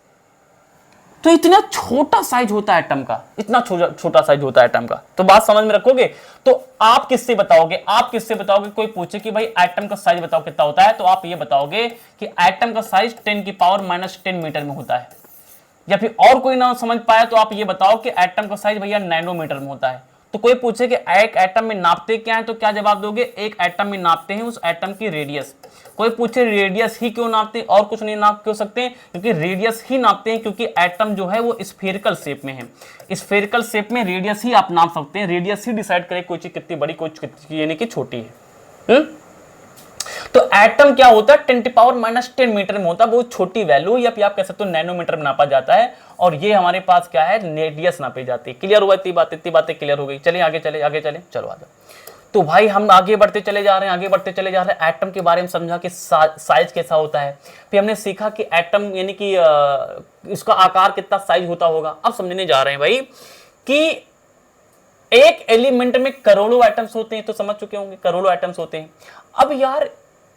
तो इतना छोटा साइज होता है एटम का, इतना छोटा साइज होता है एटम का। तो बात समझ में रखोगे। तो आप किससे बताओगे, कोई पूछे कि भाई एटम का साइज बताओ कितना होता है, तो आप ये बताओगे कि एटम का साइज 10⁻⁻10 मीटर में होता है। या फिर और कोई ना समझ पाया तो आप ये बताओ कि एटम का साइज भैया नैनोमीटर में होता है। तो कोई पूछे कि एक एटम में नापते क्या है, तो क्या जवाब दोगे, एक एटम में नापते हैं उस एटम की रेडियस। कोई पूछे रेडियस ही क्यों नापते हैं, और कुछ नहीं नाप क्यों सकते हैं, क्योंकि रेडियस ही नापते हैं, क्योंकि एटम जो है वो स्फेरिकल शेप में है। स्फेरिकल शेप में रेडियस ही आप नाप सकते हैं, रेडियस ही डिसाइड करे कोई चीज कितनी बड़ी, कोई चीज यानी कि छोटी है। तो तो एटम क्या होता है 10⁻⁻10 मीटर में होता है, बहुत छोटी वैल्यू, या फिर आप कह सकते हो नैनोमीटर में नापा जाता है, और ये हमारे पास क्या है रेडियस नापी जाती है। क्लियर हुआ? इतनी बातें क्लियर हो गई। चलिए आगे चले चलो आगे। तो भाई हम आगे बढ़ते चले जा रहे हैं, एटम के बारे में समझा कि साइज कैसा होता है, फिर हमने सीखा कि एटम यानी कि इसका आकार कितना साइज होता होगा। अब समझने जा रहे हैं भाई कि एक एलिमेंट में करोड़ों एटम्स होते हैं, तो समझ चुके होंगे करोड़ों एटम्स होते हैं। अब यार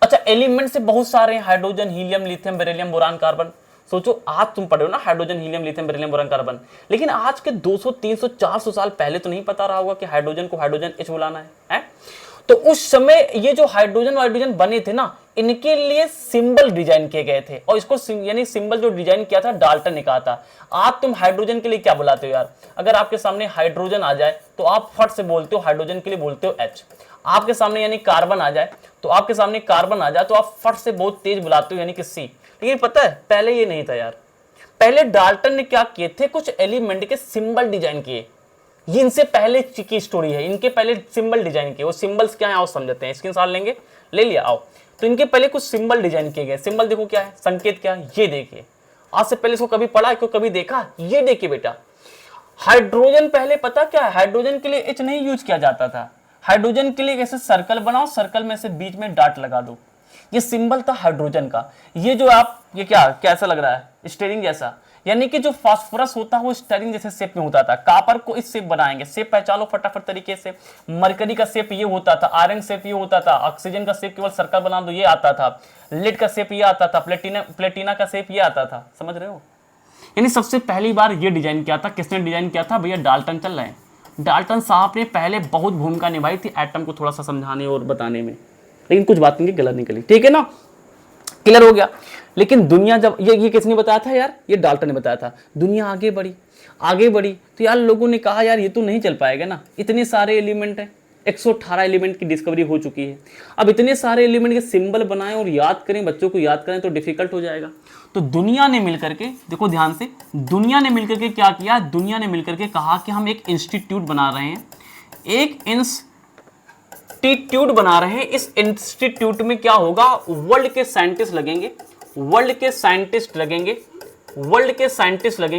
अच्छा, एलिमेंट से बहुत सारे हैं, hydrogen, helium, lithium, beryllium, boron, carbon. सोचो आज तुम पढ़े हो ना hydrogen, helium, lithium, beryllium, boron, carbon, लेकिन आज के 200 300 400 साल पहले तो नहीं पता रहा होगा कि हाइड्रोजन को हाइड्रोजन H बुलाना है? तो उस समय ये जो हाइड्रोजन बने थे ना, इनके लिए सिंबल डिजाइन किए गए थे, और इसको यानी सिंबल जो डिजाइन किया था डाल्टन ने कहा था। आज तुम हाइड्रोजन के लिए क्या बुलाते हो यार? अगर आपके सामने हाइड्रोजन आ जाए तो आप फट से बोलते हो हाइड्रोजन के लिए बोलते हो H। आपके सामने यानी कार्बन आ जाए तो आप फट से बहुत तेज बुलाते हो यानी कि C। लेकिन पता है पहले ये नहीं था यार। पहले डाल्टन ने क्या किए थे, कुछ एलिमेंट के सिंबल डिजाइन किए। ये इनसे पहले की स्टोरी है, इनके पहले सिंबल डिजाइन किए। वो सिंबल्स क्या है आओ समझते हैं, स्क्रीनशॉट लेंगे, ले लिया आओ। तो इनके पहले कुछ सिंबल डिजाइन किए गए। सिंबल देखो क्या है, संकेत क्या है, ये देखिए। आज से पहले इसको कभी पढ़ा, इसको कभी देखा? ये देखिए बेटा, हाइड्रोजन पहले पता क्या है, हाइड्रोजन के लिए H नहीं यूज किया जाता था। हाइड्रोजन के लिए ऐसे सर्कल बनाओ, सर्कल में से बीच में डॉट लगा दो, ये सिंबल था हाइड्रोजन का। ये जो आप ये क्या कैसा लग रहा है, स्टीयरिंग जैसा, यानी कि जो फास्फोरस होता है वो स्टीयरिंग जैसे शेप में होता था। कॉपर को इस शेप बनाएंगे, शेप पहचानो फटाफट तरीके से। मरकरी का शेप ये होता था, आयरन शेप ये होता था, ऑक्सीजन का शेप केवल सर्कल बना दो ये आता था, लेड का शेप ये आता था, प्लेटिना का शेप ये आता था। समझ रहे हो? यानी सबसे पहली बार ये डिजाइन किया था। किसने डिजाइन किया था भैया? डाल्टन चल रहे हैं। डाल्टन साहब ने पहले बहुत भूमिका निभाई थी एटम को थोड़ा सा समझाने और बताने में, लेकिन कुछ बात इनकी गलत निकली। ठीक है ना, क्लियर हो गया। लेकिन दुनिया जब ये किसने बताया था यार? ये डाल्टन ने बताया था। दुनिया आगे बढ़ी तो यार लोगों ने कहा यार ये तो नहीं चल पाएगा ना, इतने सारे एलिमेंट हैं, 118 एलिमेंट की डिस्कवरी हो चुकी है। अब इतने सारे एलिमेंट के सिंबल बनाएं और याद करें, बच्चों को याद करें तो डिफिकल्ट हो जाएगा। तो दुनिया ने मिलकर के, देखो ध्यान से, दुनिया ने मिलकर के क्या किया? दुनिया ने मिलकर के कहा कि हम एक इंस्टीट्यूट बना रहे हैं, एक इंस्टीट्यूट बना रहे हैं। इस इंस्टीट्यूट में क्या होगा? वर्ल्ड के साइंटिस्ट लगेंगे,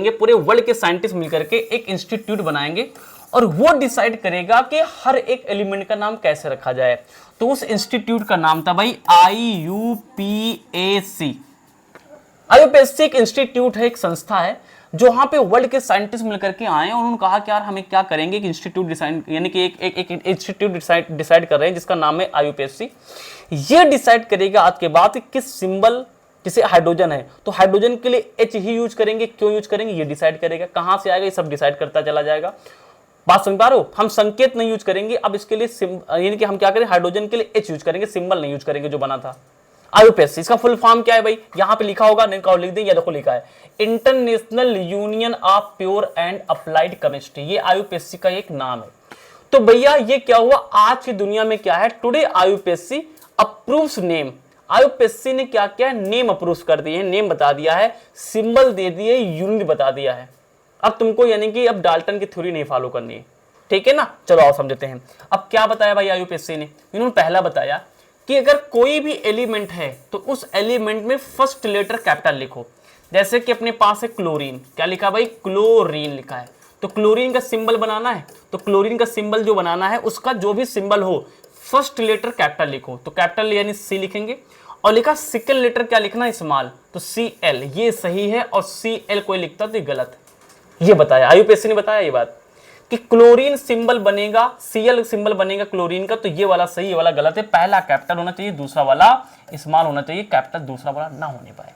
पूरे वर्ल्ड के साइंटिस्ट मिलकर के एक इंस्टीट्यूट बनाएंगे, और वो डिसाइड करेगा कि हर एक एलिमेंट का नाम कैसे रखा जाए। तो उस इंस्टीट्यूट का नाम था भाई IUPAC। IUPAC एक इंस्टीट्यूट है, एक संस्था है, जो वहां पे वर्ल्ड के साइंटिस्ट मिलकर के आए और उन्होंने कहा कि यार हमें क्या करेंगे, एक इंस्टीट्यूट डिसाइड, यानी कि एक इंस्टीट्यूट डिसाइड कर रहे हैं जिसका नाम है IUPAC। ये डिसाइड करेगा आज के बाद किस सिंबल, जैसे हाइड्रोजन है तो हाइड्रोजन के लिए H ही यूज करेंगे, क्यों यूज करेंगे ये डिसाइड करेगा, कहां से आएगा ये सब डिसाइड करता चला जाएगा। बात समझ पा रहे हो? हम संकेत नहीं यूज करेंगे अब इसके लिए, यानी कि हम क्या करें, हाइड्रोजन के लिए H यूज करेंगे, सिंबल नहीं यूज करेंगे जो बना था। IUPAC इसका फुल फॉर्म क्या है भाई? यहां पे लिखा होगा, नहीं लिख दें, या देखो लिखा है international union of pure and applied chemistry. ये IUPAC का एक नाम है। तो भैया ये क्या हुआ, आज की दुनिया में क्या है, today IUPAC approves name. IUPAC ने क्या किया, नेम अप्रूव कर दिए, नेम बता दिया है, सिंबल दे दिए, यूनिट बता दिया है। अब तुमको यानी कि अब डाल्टन की थ्योरी नहीं फॉलो करनी है, ठीक है ना। चलो आओ समझते हैं। अब क्या बताया भाई IUPAC ने? इन्होंने पहला बताया कि अगर कोई भी एलिमेंट है तो उस एलिमेंट में फर्स्ट लेटर कैपिटल लिखो। जैसे कि अपने पास है क्लोरीन, क्या लिखा भाई? क्लोरीन लिखा है। तो क्लोरीन का सिंबल बनाना है, तो क्लोरीन का सिंबल जो बनाना है उसका जो भी सिंबल हो फर्स्ट लेटर कैपिटल लिखो। तो कैपिटल यानी C लिखेंगे, और लिखा सेकंड लेटर क्या लिखना है, स्मॉल, तो CL, ये सही है, और CL कोई लिखता तो ये गलत। ये बताया IUPAC ने, बताया ये बात कि क्लोरीन सिंबल बनेगा, Cl सिंबल बनेगा क्लोरीन का, तो ये वाला सही, ये वाला गलत है। पहला कैपिटल होना चाहिए, दूसरा वाला स्मॉल होना चाहिए, कैपिटल दूसरा वाला ना होने पाए।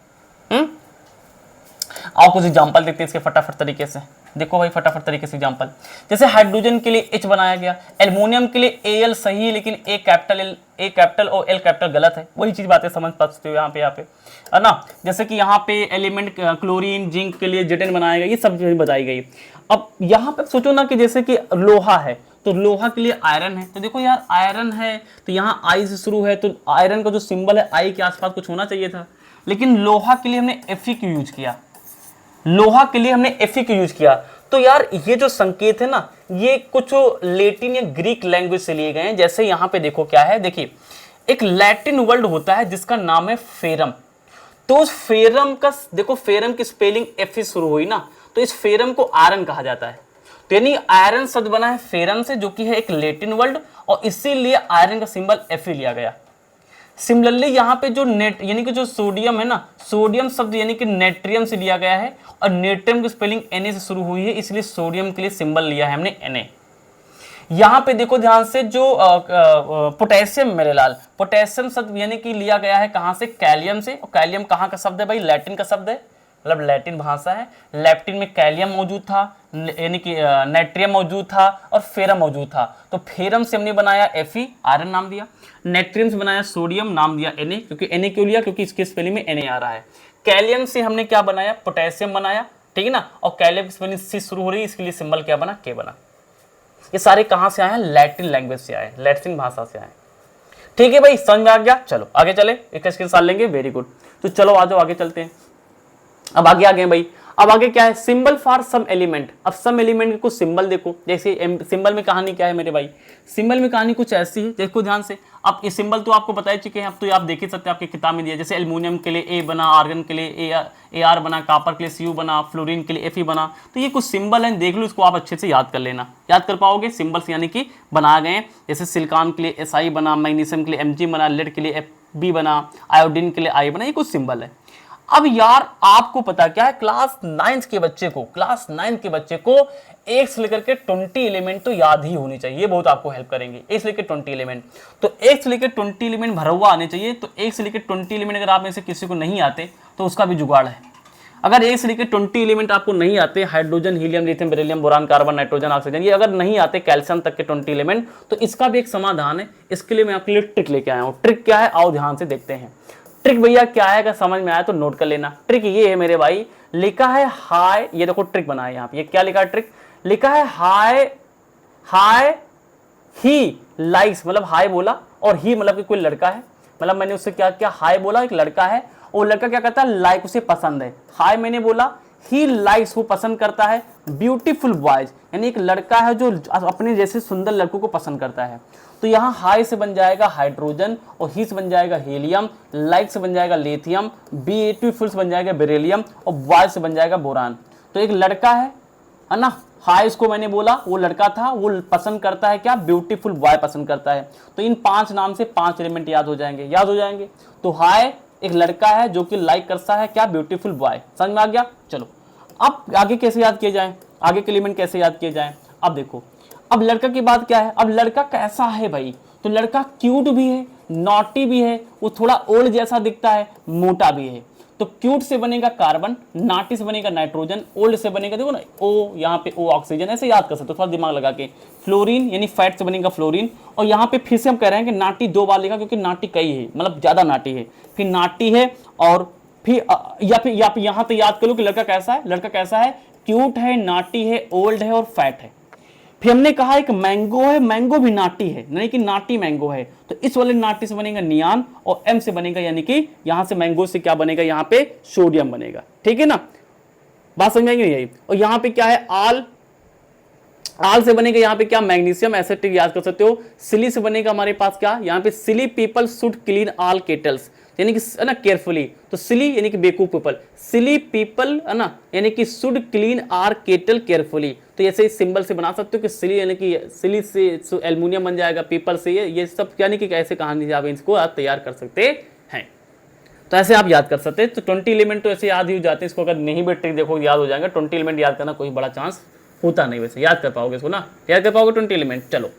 आओ कुछ एग्जांपल देखते हैं इसके फटाफट तरीके से। देखो भाई फटाफट तरीके से एग्जांपल, जैसे हाइड्रोजन के लिए H बनाया गया, एल्युमिनियम के लिए Al सही है, लेकिन A कैपिटल और L कैपिटल गलत है। वही चीज बातें समझ पाते हो यहाँ पे है ना। जैसे कि यहाँ पे एलिमेंट क्लोरीन, जिंक के लिए Zn बनाया गया, ये सब बताई गई। अब यहाँ पे सोचो ना कि जैसे कि लोहा है तो लोहा के लिए आयरन है, तो देखो यार आयरन है तो यहाँ I से शुरू है, तो आयरन का जो सिंबल है I के आसपास कुछ होना चाहिए था, लेकिन लोहा के लिए हमने Fe क्यों यूज किया, Fe यूज किया। तो यार ये जो संकेत है ना, ये कुछ लैटिन या ग्रीक लैंग्वेज से लिए गए हैं। जैसे यहाँ पे देखो क्या है, देखिए एक लैटिन वर्ड होता है जिसका नाम है फेरम। तो उस फेरम का देखो, फेरम की स्पेलिंग एफ से शुरू हुई ना, तो इस फेरम को आयरन कहा जाता है। तो यानी आयरन शब्द बना है फेरम से, जो कि है एक लैटिन वर्ड, और इसीलिए आयरन का सिंबल एफ लिया गया। सिमिलरली यहाँ पे जो नेट यानी कि जो सोडियम है ना, सोडियम शब्द यानी कि नेट्रियम से लिया गया है, और नेट्रियम की स्पेलिंग Na से शुरू हुई है, इसलिए सोडियम के लिए सिंबल लिया है हमने Na। यहाँ पे देखो ध्यान से, जो पोटेशियम, मेरे लाल, पोटेशियम शब्द यानी कि लिया गया है कहाँ से, कैलियम से। और कैलियम कहाँ का शब्द है भाई, लैटिन का शब्द है, मतलब लैटिन भाषा है। लैटिन में कैलियम मौजूद था, यानी कि नाइट्रियम मौजूद था, और फेरम मौजूद था। तो फेरम से हमने बनाया Fe, आयरन नाम दिया। नाइट्रियम से बनाया सोडियम, नाम दिया Na, क्योंकि Na क्यों लिया, क्योंकि इसके स्पेलिंग में Na आ रहा है। कैलियम से हमने क्या बनाया, पोटेशियम बनाया, ठीक है ना, और कैलियम की स्पेलिंग से शुरू हो रही है, इसके लिए सिंबल क्या बना, K बना। ये सारे कहां से आए हैं, लैटिन लैंग्वेज से आए, लैटिन भाषा से आए। ठीक है भाई, समझ में आ गया। चलो आगे चले, एक स्क्रीनशॉट लेंगे, वेरी गुड। तो चलो आ जाओ, आगे चलते हैं। अब आगे आ गए भाई, अब आगे क्या है, सिंबल फॉर सम एलिमेंट। अब सम एलिमेंट के कुछ सिंबल देखो, जैसे सिंबल में कहानी क्या है मेरे भाई, सिंबल में कहानी कुछ ऐसी है, देखो ध्यान से। अब ये सिंबल तो आपको बता ही चुके हैं, अब तो आप देख ही सकते हैं, आपकी किताब में दिया। जैसे एल्युमिनियम के लिए A बना, आर्गन के लिए AR बना, कापर के लिए Cu बना, फ्लोरीन के लिए Fe बना। तो ये कुछ सिंबल हैं, देख लो, इसको आप अच्छे से याद कर लेना। याद कर पाओगे, सिंबल्स यानी कि बनाए गए हैं। जैसे सिलिकॉन के लिए Si बना, मैग्नीशियम के लिए Mg बना, लेड के लिए Fb बना, आयोडीन के लिए I बना, ये कुछ सिंबल है। अब यार आपको पता क्या है, क्लास 9 के बच्चे को 1 से लेकर के 20 एलिमेंट तो याद ही होनी चाहिए, ये बहुत आपको हेल्प करेंगे। 1 से लेकर 20 एलिमेंट, तो 1 से लेकर 20 एलिमेंट भरा हुआ आने चाहिए। तो 1 से लेकर 20 एलिमेंट अगर आप में से किसी को नहीं आते तो उसका भी जुगाड़ है। अगर 1 से लेकर 20 एलिमेंट आपको नहीं आते, hydrogen, helium, lithium, beryllium, boron, carbon, nitrogen, oxygen, ये अगर नहीं आते कैल्शियम तक के 20 एलिमेंट, तो इसका भी एक समाधान है। इसके लिए मैं आपके लिए ट्रिक लेके आया हूँ। ट्रिक क्या है, आओ ध्यान से देखते हैं। ट्रिक भैया क्या है, अगर समझ में आया तो नोट कर लेना। ट्रिक ये है मेरे भाई, लिखा है हाय, ये देखो ट्रिक बनाया यहाँ पे, ये क्या लिखा है, ट्रिक लिखा है हाय ही लाइक्स, मतलब हाय बोला, और ही मतलब कि कोई लड़का है, मतलब मैंने उससे क्या क्या हाय बोला, एक लड़का है, और लड़का क्या करता है, लाइक, उसे पसंद है। हाय मैंने बोला, ही लाइक्स, वो पसंद करता है, ब्यूटीफुल बॉयज, यानी एक लड़का है जो अपने जैसे सुंदर लड़कों को पसंद करता है। तो यहाँ हाई से बन जाएगा हाइड्रोजन, और ही से बन जाएगा हीलियम, लाइक से बन जाएगा लिथियम, ब्यूटीफुल से बन जाएगा बेरिलियम, और बॉय से बन जाएगा बोरान। तो एक लड़का है ना, हाई इसको मैंने बोला, वो लड़का था, वो पसंद करता है क्या, ब्यूटीफुल बॉय पसंद करता है। तो इन 5 नाम से 5 एलिमेंट याद हो जाएंगे। तो हाई एक लड़का है जो कि लाइक करता है क्या, ब्यूटीफुल बॉय। समझ में आ गया। चलो अब आगे कैसे याद किए जाए, आगे के एलिमेंट कैसे याद किए जाए। अब देखो, अब लड़का की बात क्या है, अब लड़का कैसा है भाई, तो लड़का क्यूट भी है, नॉटी भी है, वो थोड़ा ओल्ड जैसा दिखता है, मोटा भी है। तो क्यूट से बनेगा कार्बन, नाटी से बनेगा नाइट्रोजन, ओल्ड से बनेगा, देखो ना ओ, यहाँ पे ओ ऑक्सीजन, ऐसे याद कर सकते हो थोड़ा दिमाग लगा के। फ्लोरीन यानी फैट से बनेगा फ्लोरीन, और यहाँ पे फिर से हम कह रहे हैं कि नाटी 2 बार लिखा, क्योंकि नाटी कई है, मतलब ज्यादा नाटी है, फिर नाटी है, और फिर या फिर यहाँ तो याद करो कि लड़का कैसा है, क्यूट है, नाटी है, ओल्ड है और फैट है। फिर हमने कहा एक मैंगो है, मैंगो भी नाटी है, नहीं कि नाटी मैंगो है, तो इस वाले नाटी से बनेगा नियान, और एम से बनेगा, यानी कि यहां से मैंगो से क्या बनेगा, यहां पे सोडियम बनेगा। ठीक है ना, बात समझ में आई यही। और यहां पे क्या है, आल से बनेगा यहाँ पे क्या, मैग्नीशियम, ऐसे ट्रिक याद कर सकते हो। सिली से बनेगा हमारे पास क्या, यहाँ पे silly people should clean all kettles, यानी कि है ना केयरफुली। तो सिली यानी कि बेवकूफ पीपल, सिली पीपल है ना, यानी कि should clean are kettle carefully. तो ऐसे सिंबल से बना सकते हो कि सिली यानी कि सिली से एल्युमिनियम बन जाएगा, पीपल से ये सब, यानी कि कैसे कहानी आप इसको आप तैयार कर सकते हैं। तो ऐसे आप याद कर सकते हैं। तो 20 एलिमेंट तो ऐसे याद ही हो जाते हैं, इसको अगर नहीं भी ट्रिक देखो याद हो जाएगा। 20 एलिमेंट याद करना कोई बड़ा चांस होता नहीं, वैसे याद कर पाओगे इसको ना, याद कर पाओगे 20 एलिमेंट। चलो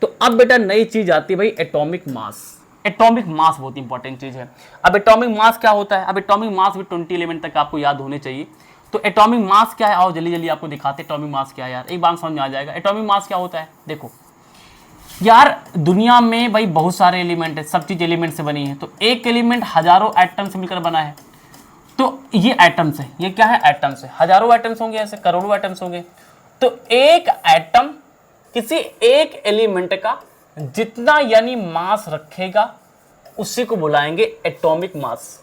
तो अब बेटा नई चीज आती है भाई, एटॉमिक मास। एटॉमिक मास बहुत इंपॉर्टेंट चीज है। अब एटॉमिक मास क्या होता है, अब एटॉमिक मास भी 20 एलिमेंट तक आपको याद होने चाहिए। तो एटॉमिक मास क्या है, आओ जल्दी जल्दी आपको दिखाते एटॉमिक मास क्या है यार, एक बार समझ में आ जाएगा। एटॉमिक मास क्या होता है, देखो यार दुनिया में भाई बहुत सारे एलिमेंट है, सब चीज एलिमेंट से बनी है। तो एक एलिमेंट हजारों एटम से मिलकर बना है। तो ये एटम्स है, ये क्या है, एटम्स है, हजारों एटम्स होंगे, ऐसे करोड़ों एटम्स होंगे। तो एक एटम किसी एक एलिमेंट का जितना यानी मास रखेगा उसी को बुलाएंगे एटॉमिक मास।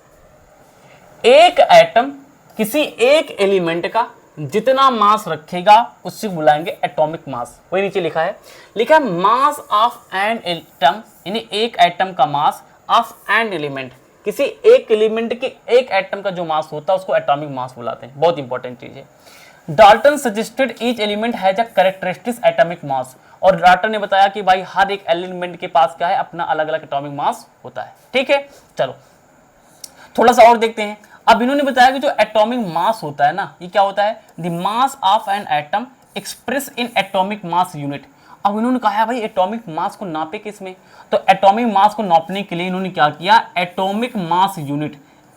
एक एटम किसी एक एलिमेंट का जितना मास रखेगा उसी को बुलाएंगे एटॉमिक मास। वही नीचे लिखा है मास ऑफ एन एटम, यानी एक एटम का मास ऑफ एन एलिमेंट, किसी एक एलिमेंट के एक एटम का जो मास होता है उसको एटॉमिक मास बुलाते हैं। बहुत इंपॉर्टेंट चीज है। Dalton suggested each element has a characteristic atomic mass, और डाल्टन ने बताया कि भाई हर एक एलिमेंट के पास क्या है, अपना अलग अलग एटॉमिक मास होता है। ठीक है, चलो थोड़ा सा और देखते हैं। अब इन्होंने बताया कि जो एटॉमिक मास होता है ना, ये क्या होता है, the mass of an atom express in atomic mass unit. अब इन्होंने कहा भाई एटॉमिक मास को नापे किसमें, तो एटॉमिक मास को नापने के लिए इन्होंने क्या किया, एटॉमिक मास यूनिट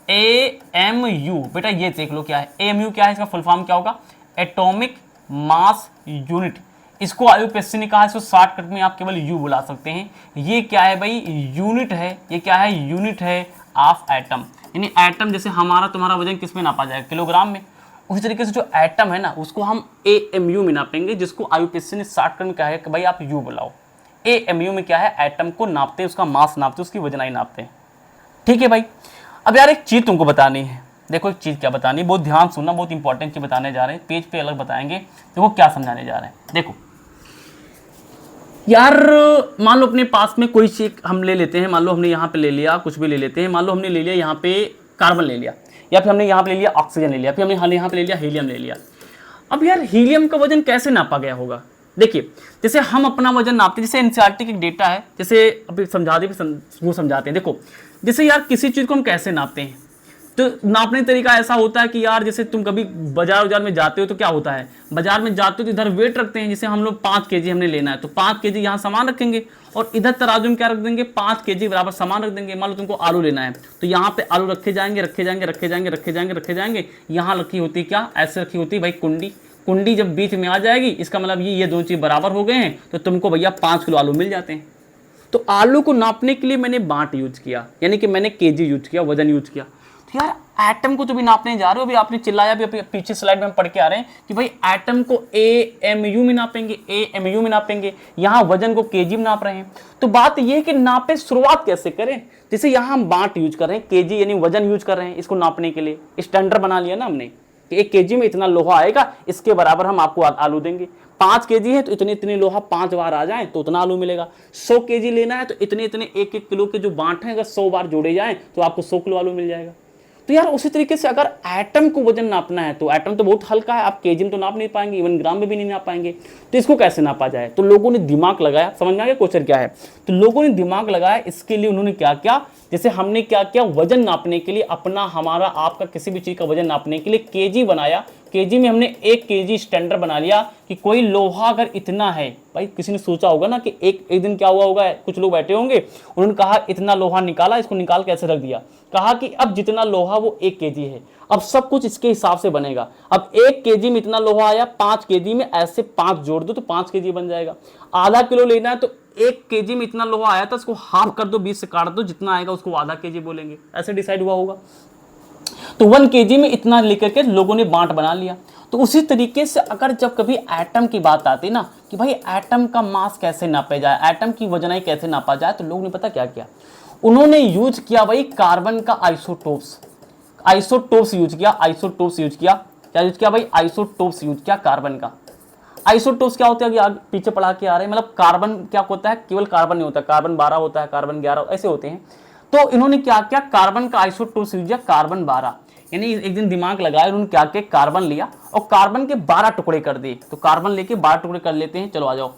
AMU, बेटा ये देख लो क्या है AMU, क्या है इसका फुल फॉर्म क्या होगा, एटॉमिक मास यूनिट। इसको आयुपेस्सी ने कहा, इसको शॉर्टकट में आप केवल U बुला सकते हैं। ये क्या है भाई, यूनिट है, ये क्या है, यूनिट है ऑफ एटम। यानी एटम जैसे हमारा तुम्हारा वजन किस में नापा जाएगा, किलोग्राम में, उसी तरीके से जो एटम है ना उसको हम AMU में नापेंगे, जिसको आयुपेस्सी ने शॉर्टकट में कहा है कि भाई आप U बुलाओ। AMU में क्या है, एटम को नापते हैं, उसका मास नापते हैं, उसकी वजनाई नापते हैं। ठीक है भाई। अब यार एक चीज तुमको बतानी है, देखो एक चीज क्या बतानी है, बहुत ध्यान सुनना, बहुत इंपॉर्टेंट चीज बताने जा रहे हैं, पेज पे अलग बताएंगे। देखो क्या समझाने जा रहे हैं, देखो यार मान लो अपने पास में कोई चीज हम ले लेते हैं, मान लो हमने यहाँ पे ले लिया, कुछ भी ले लेते हैं, मान लो हमने ले लिया यहाँ पे कार्बन ले लिया, या फिर हमने यहाँ पे ले लिया ऑक्सीजन ले लिया, फिर हमने यहाँ पे ले लिया हीलियम ले लिया। अब यार हीलियम का वजन कैसे नापा गया होगा, देखिए जैसे हम अपना वजन नापते हैं, जैसे एनसीईआरटी की डेटा है, जैसे अभी समझाते हैं। देखो जैसे यार किसी चीज को हम कैसे नापते हैं, तो नापने तरीका ऐसा होता है कि यार जैसे तुम कभी बाजार में जाते हो तो क्या होता है, बाजार में जाते हो तो इधर वेट रखते हैं, जैसे हम लोग 5 केजी हमने लेना है तो 5 केजी यहाँ सामान रखेंगे, और इधर तराजू में क्या रख देंगे, 5 केजी बराबर सामान रख देंगे। मान लो तुमको आलू लेना है तो यहाँ पे आलू रखे जाएंगे रखे जाएंगे रखे जाएंगे रखे जाएंगे रखे जाएंगे। यहाँ रखी होती क्या, ऐसे रखी होती भाई कुंडी, कुंडी जब बीच में आ जाएगी इसका मतलब ये दोनों चीज बराबर हो गए हैं, तो तुमको भैया 5 किलो आलू मिल जाते हैं। तो आलू को नापने के लिए मैंने बांट यूज किया, यानी कि मैंने केजी यूज किया, वजन यूज किया। तो यार एटम को जो भी नापने जा रहे हो, अभी आपने चिल्लाया भी, पीछे स्लाइड में हम पढ़ के आ रहे हैं कि भाई एटम को AMU में नापेंगे, AMU में नापेंगे, यहाँ वजन को केजी में नाप रहे हैं। तो बात यह है कि नापे शुरुआत कैसे करें, जैसे यहाँ हम बांट यूज कर रहे हैं, केजी यानी वजन यूज कर रहे हैं, इसको नापने के लिए स्टैंडर्ड बना लिया ना हमने कि 1 केजी में इतना लोहा आएगा, इसके बराबर हम आपको आलू देंगे। 5 केजी है तो इतने इतने लोहा 5 बार आ जाए तो उतना आलू मिलेगा। 100 केजी लेना है तो इतने इतने 1-1 किलो के जो बांट हैं अगर 100 बार जोड़े जाएं तो आपको 100 किलो आलू मिल जाएगा। तो यार उसी तरीके से अगर एटम को वजन नापना है तो एटम तो बहुत हल्का है, आप केजी में तो नाप नहीं पाएंगे, इवन ग्राम में भी नहीं नाप पाएंगे। तो इसको कैसे नापा जाए, तो लोगों ने दिमाग लगाया, समझ में आ गया क्वेश्चन क्या है, तो लोगों ने दिमाग लगाया, इसके लिए उन्होंने क्या किया, जैसे हमने क्या किया, वजन नापने के लिए अपना हमारा आपका किसी भी चीज का वजन नापने के लिए केजी बनाया। केजी में हमने 1 केजी स्टैंडर्ड बना लिया कि कोई लोहा अगर इतना है, भाई किसी ने सोचा होगा ना कि एक दिन क्या हुआ होगा, कुछ लोग बैठे होंगे, उन्होंने कहा इतना लोहा निकाला, इसको निकाल कैसे रख दिया, कहा कि अब जितना लोहा वो 1 केजी है, अब सब कुछ इसके हिसाब से बनेगा। अब 1 केजी में इतना लोहा आया, 5 केजी में ऐसे 5 जोड़ दो तो 5 केजी बन जाएगा। आधा किलो लेना है तो 1 केजी में इतना लोहा आया था, उसको हाफ कर दो, 20 से काट दो, जितना आएगा उसको आधा केजी बोलेंगे, ऐसे डिसाइड हुआ होगा। तो 1 केजी में इतना लेकर के लोगों ने बांट बना लिया। तो उसी तरीके से अगर जब कभी एटम की बात आती ना कि भाई एटम का मास कैसे नापा जाए, एटम की वजनाई कैसे नापा जाए, तो लोगों ने पता क्या किया, उन्होंने यूज किया भाई कार्बन का आइसोटोप्स यूज किया, क्या यूज किया भाई, आइसोटोप्स यूज किया कार्बन का। आइसोटोप्स क्या होता है, आगे पीछे पढ़ा के आ रहे हैं, मतलब कार्बन क्या होता है, केवल कार्बन नहीं होता, कार्बन 12 होता है, कार्बन 11 ऐसे होते हैं। तो इन्होंने क्या किया, कार्बन का आइसोटोप्स यूज किया, कार्बन 12, यानी एक दिन दिमाग लगाया, उन्होंने क्या किया, कार्बन लिया और कार्बन के 12 टुकड़े कर दिए। तो कार्बन लेके 12 टुकड़े कर लेते हैं, चलो आ जाओ,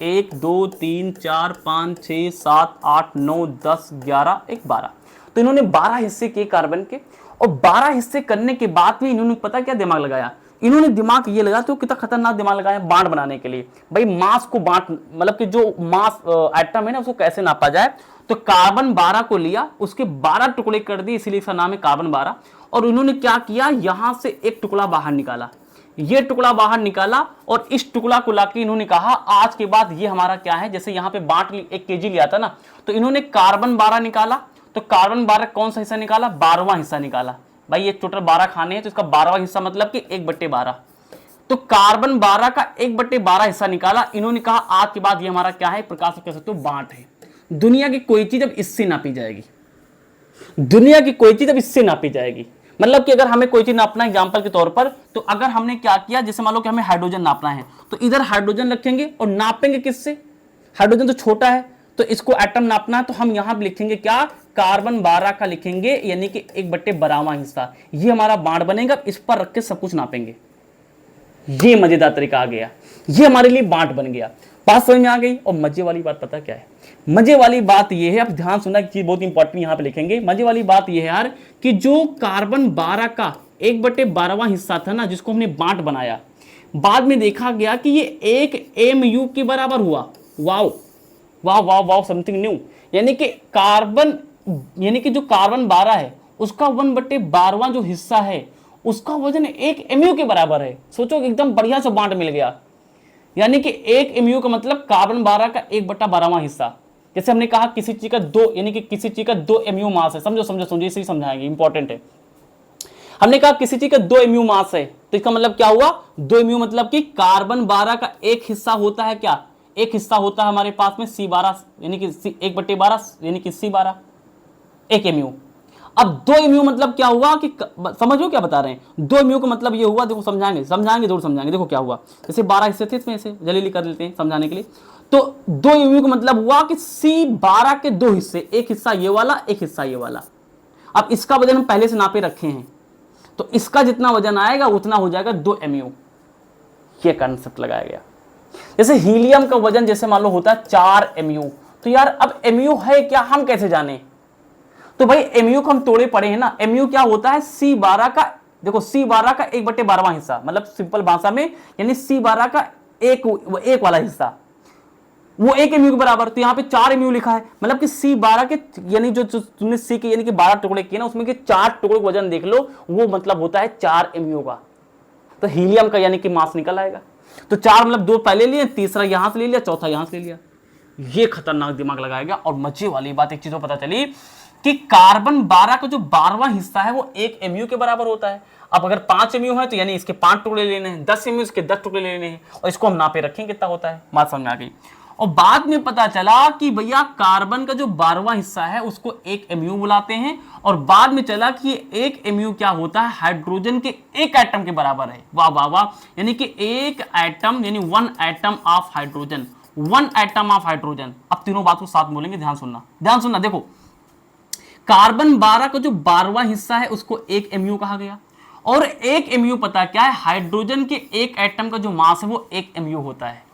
1 2 3 4 5 6 7 8 9 10 11 1 12। तो इन्होंने 12 हिस्से किए कार्बन के, और 12 हिस्से करने के बाद में इन्होंने पता क्या दिमाग लगाया, इन्होंने दिमाग ये लगा, तो कितना खतरनाक दिमाग लगाया, बांट बनाने के लिए। भाई मास को बांट, मतलब कि जो मास एटम है ना उसको कैसे नापा जाए। तो कार्बन 12 को लिया, उसके 12 टुकड़े कर दिए, इसीलिए इसका नाम है कार्बन 12। और इन्होंने क्या किया, यहां से एक टुकड़ा बाहर निकाला, ये टुकड़ा बाहर निकाला, और इस टुकड़ा को लाके इन्होंने कहा आज के बाद ये हमारा क्या है, जैसे यहाँ पे बांट 1 केजी लिया था ना, तो इन्होंने कार्बन 12 निकाला। तो कार्बन 12 कौन सा हिस्सा निकाला, 12वां हिस्सा निकाला। भाई ये टोटल 12 खाने हैं तो इसका 12वां हिस्सा मतलब कि 1/12। तो कार्बन 12 का 1/12 हिस्सा निकाला, इन्होंने कहा आज के बाद ये हमारा क्या है, प्रकाश से कह सकते हो बांट है। दुनिया की कोई चीज अब इससे नापी जाएगी, दुनिया की कोई चीज अब इससे नापी जाएगी। मतलब कि अगर हमें कोई चीज नापना है एग्जांपल के तौर पर, तो अगर हमने क्या किया, जैसे मान लो कि हमें हाइड्रोजन नापना है, तो इधर हाइड्रोजन रखेंगे और नापेंगे किससे, हाइड्रोजन तो छोटा है, तो इसको एटम नापना है तो हम यहां लिखेंगे क्या, कार्बन 12 का लिखेंगे, यानी कि 1/12वां हिस्सा। ये हमारा बांट बनेगा, इस पर रख के सब कुछ नापेंगे। ये मजेदार तरीका आ गया, ये हमारे लिए बांट बन गया। बात समझ में आ गई। और मजे वाली बात पता क्या है, मजे वाली बात ये है, अब ध्यान सुनना, चीज बहुत इंपॉर्टेंट यहां पे लिखेंगे। मजे वाली बात ये है यार कि जो कार्बन 12 का 1/12वां हिस्सा था ना, जिसको हमने बांट बनाया, बाद में देखा गया कि ये 1 mu के बराबर हुआ। वाओ वाह वाह वाह, समथिंग न्यू। यानी कि जो कार्बन 12 है उसका 1/12वां जो हिस्सा है उसका वजन 1 mu के बराबर है। सोचो, एकदम बढ़िया से बांट मिल गया। यानी कि 1 mu का मतलब कार्बन 12 का 1/12वां हिस्सा। जैसे हमने कहा किसी चीज का 2, यानी कि किसी चीज का 2 mu मास है। समझो समझो समझो, इसे समझाएंगे, इंपॉर्टेंट है। हमने कहा किसी चीज का 2 mu मास है, तो इसका मतलब क्या हुआ, 2 mu मतलब कि कार्बन 12 का एक हिस्सा होता है क्या, एक हिस्सा होता है हमारे पास में C12, यानी कि 1/12, यानी कि C12, 1 mu। अब 2 mu मतलब क्या हुआ कि समझो क्या बता रहे हैं, 2 mu का मतलब ये हुआ, देखो समझाएंगे जरूर समझाएंगे। देखो क्या हुआ, जैसे 12 हिस्से थे, इसमें से जल्दी कर लेते हैं समझाने के लिए। तो 2 mu का मतलब हुआ कि C12 के 2 हिस्से, एक हिस्सा ये वाला, एक हिस्सा ये वाला। अब इसका वजन हम पहले से नापे रखे हैं, तो इसका जितना वजन आएगा उतना हो जाएगा 2 mu। ये कंसेप्ट लगाया गया। जैसे हीलियम का वजन जैसे मान लो होता है 4 mu, तो यार अब mu है क्या, हम कैसे जाने। तो भाई mu को हम तोड़े पड़े हैं ना। mu क्या होता है, C12 का, देखो C12 का 1/12वां हिस्सा, मतलब सिंपल भाषा में, यानी C12 का एक वाला हिस्सा, वो 1 mu के बराबर। तो यहाँ पे 4 mu लिखा है, मतलब कि C12 के, यानी जो तुमने C के यानी कि 12 टुकड़े किए ना, उसमें के 4 टुकड़ों का वजन देख लो, वो मतलब होता है 4 mu का। तो हीलियम का यानी कि मास निकल आएगा। तो 4 मतलब 2 पहले लिए, तीसरा यहां से ले लिया, चौथा यहां से ले लिया। ये खतरनाक दिमाग लगाएगा। और मजे वाली बात एक चीज पता चली कि कार्बन 12 का जो 12वां हिस्सा है वो 1 mu के बराबर होता है। अब अगर 5 mu है तो यानी इसके 5 टुकड़े लेने हैं, 10 mu इसके 10 टुकड़े लेने हैं, और इसको हम नापे रखेंगे कितना होता है। बात समझ में आ गई। और बाद में पता चला कि भैया कार्बन का जो 12वां हिस्सा है उसको 1 mu बुलाते हैं, और बाद में चला कि 1 mu क्या होता है, हाइड्रोजन के एक एटम के बराबर है। वाह वाह वाह, यानी कि एक एटम, यानी 1 atom of hydrogen, 1 atom of hydrogen. अब तीनों बात को साथ बोलेंगे, ध्यान सुनना। देखो, कार्बन 12 का जो 12वां हिस्सा है उसको 1 mu कहा गया, और 1 mu पता क्या है, हाइड्रोजन के एक एटम का जो मास है वो 1 mu होता है।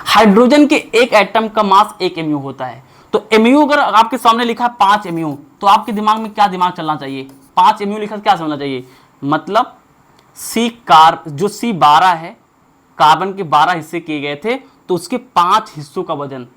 हाइड्रोजन के एक एटम का मास 1 mu होता है। तो mu अगर आपके सामने लिखा है 5 mu, तो आपके दिमाग में क्या दिमाग चलना चाहिए, 5 mu लिखा क्या समझना चाहिए, मतलब जो C12 है, कार्बन के 12 हिस्से किए गए थे, तो उसके 5 हिस्सों का वजन।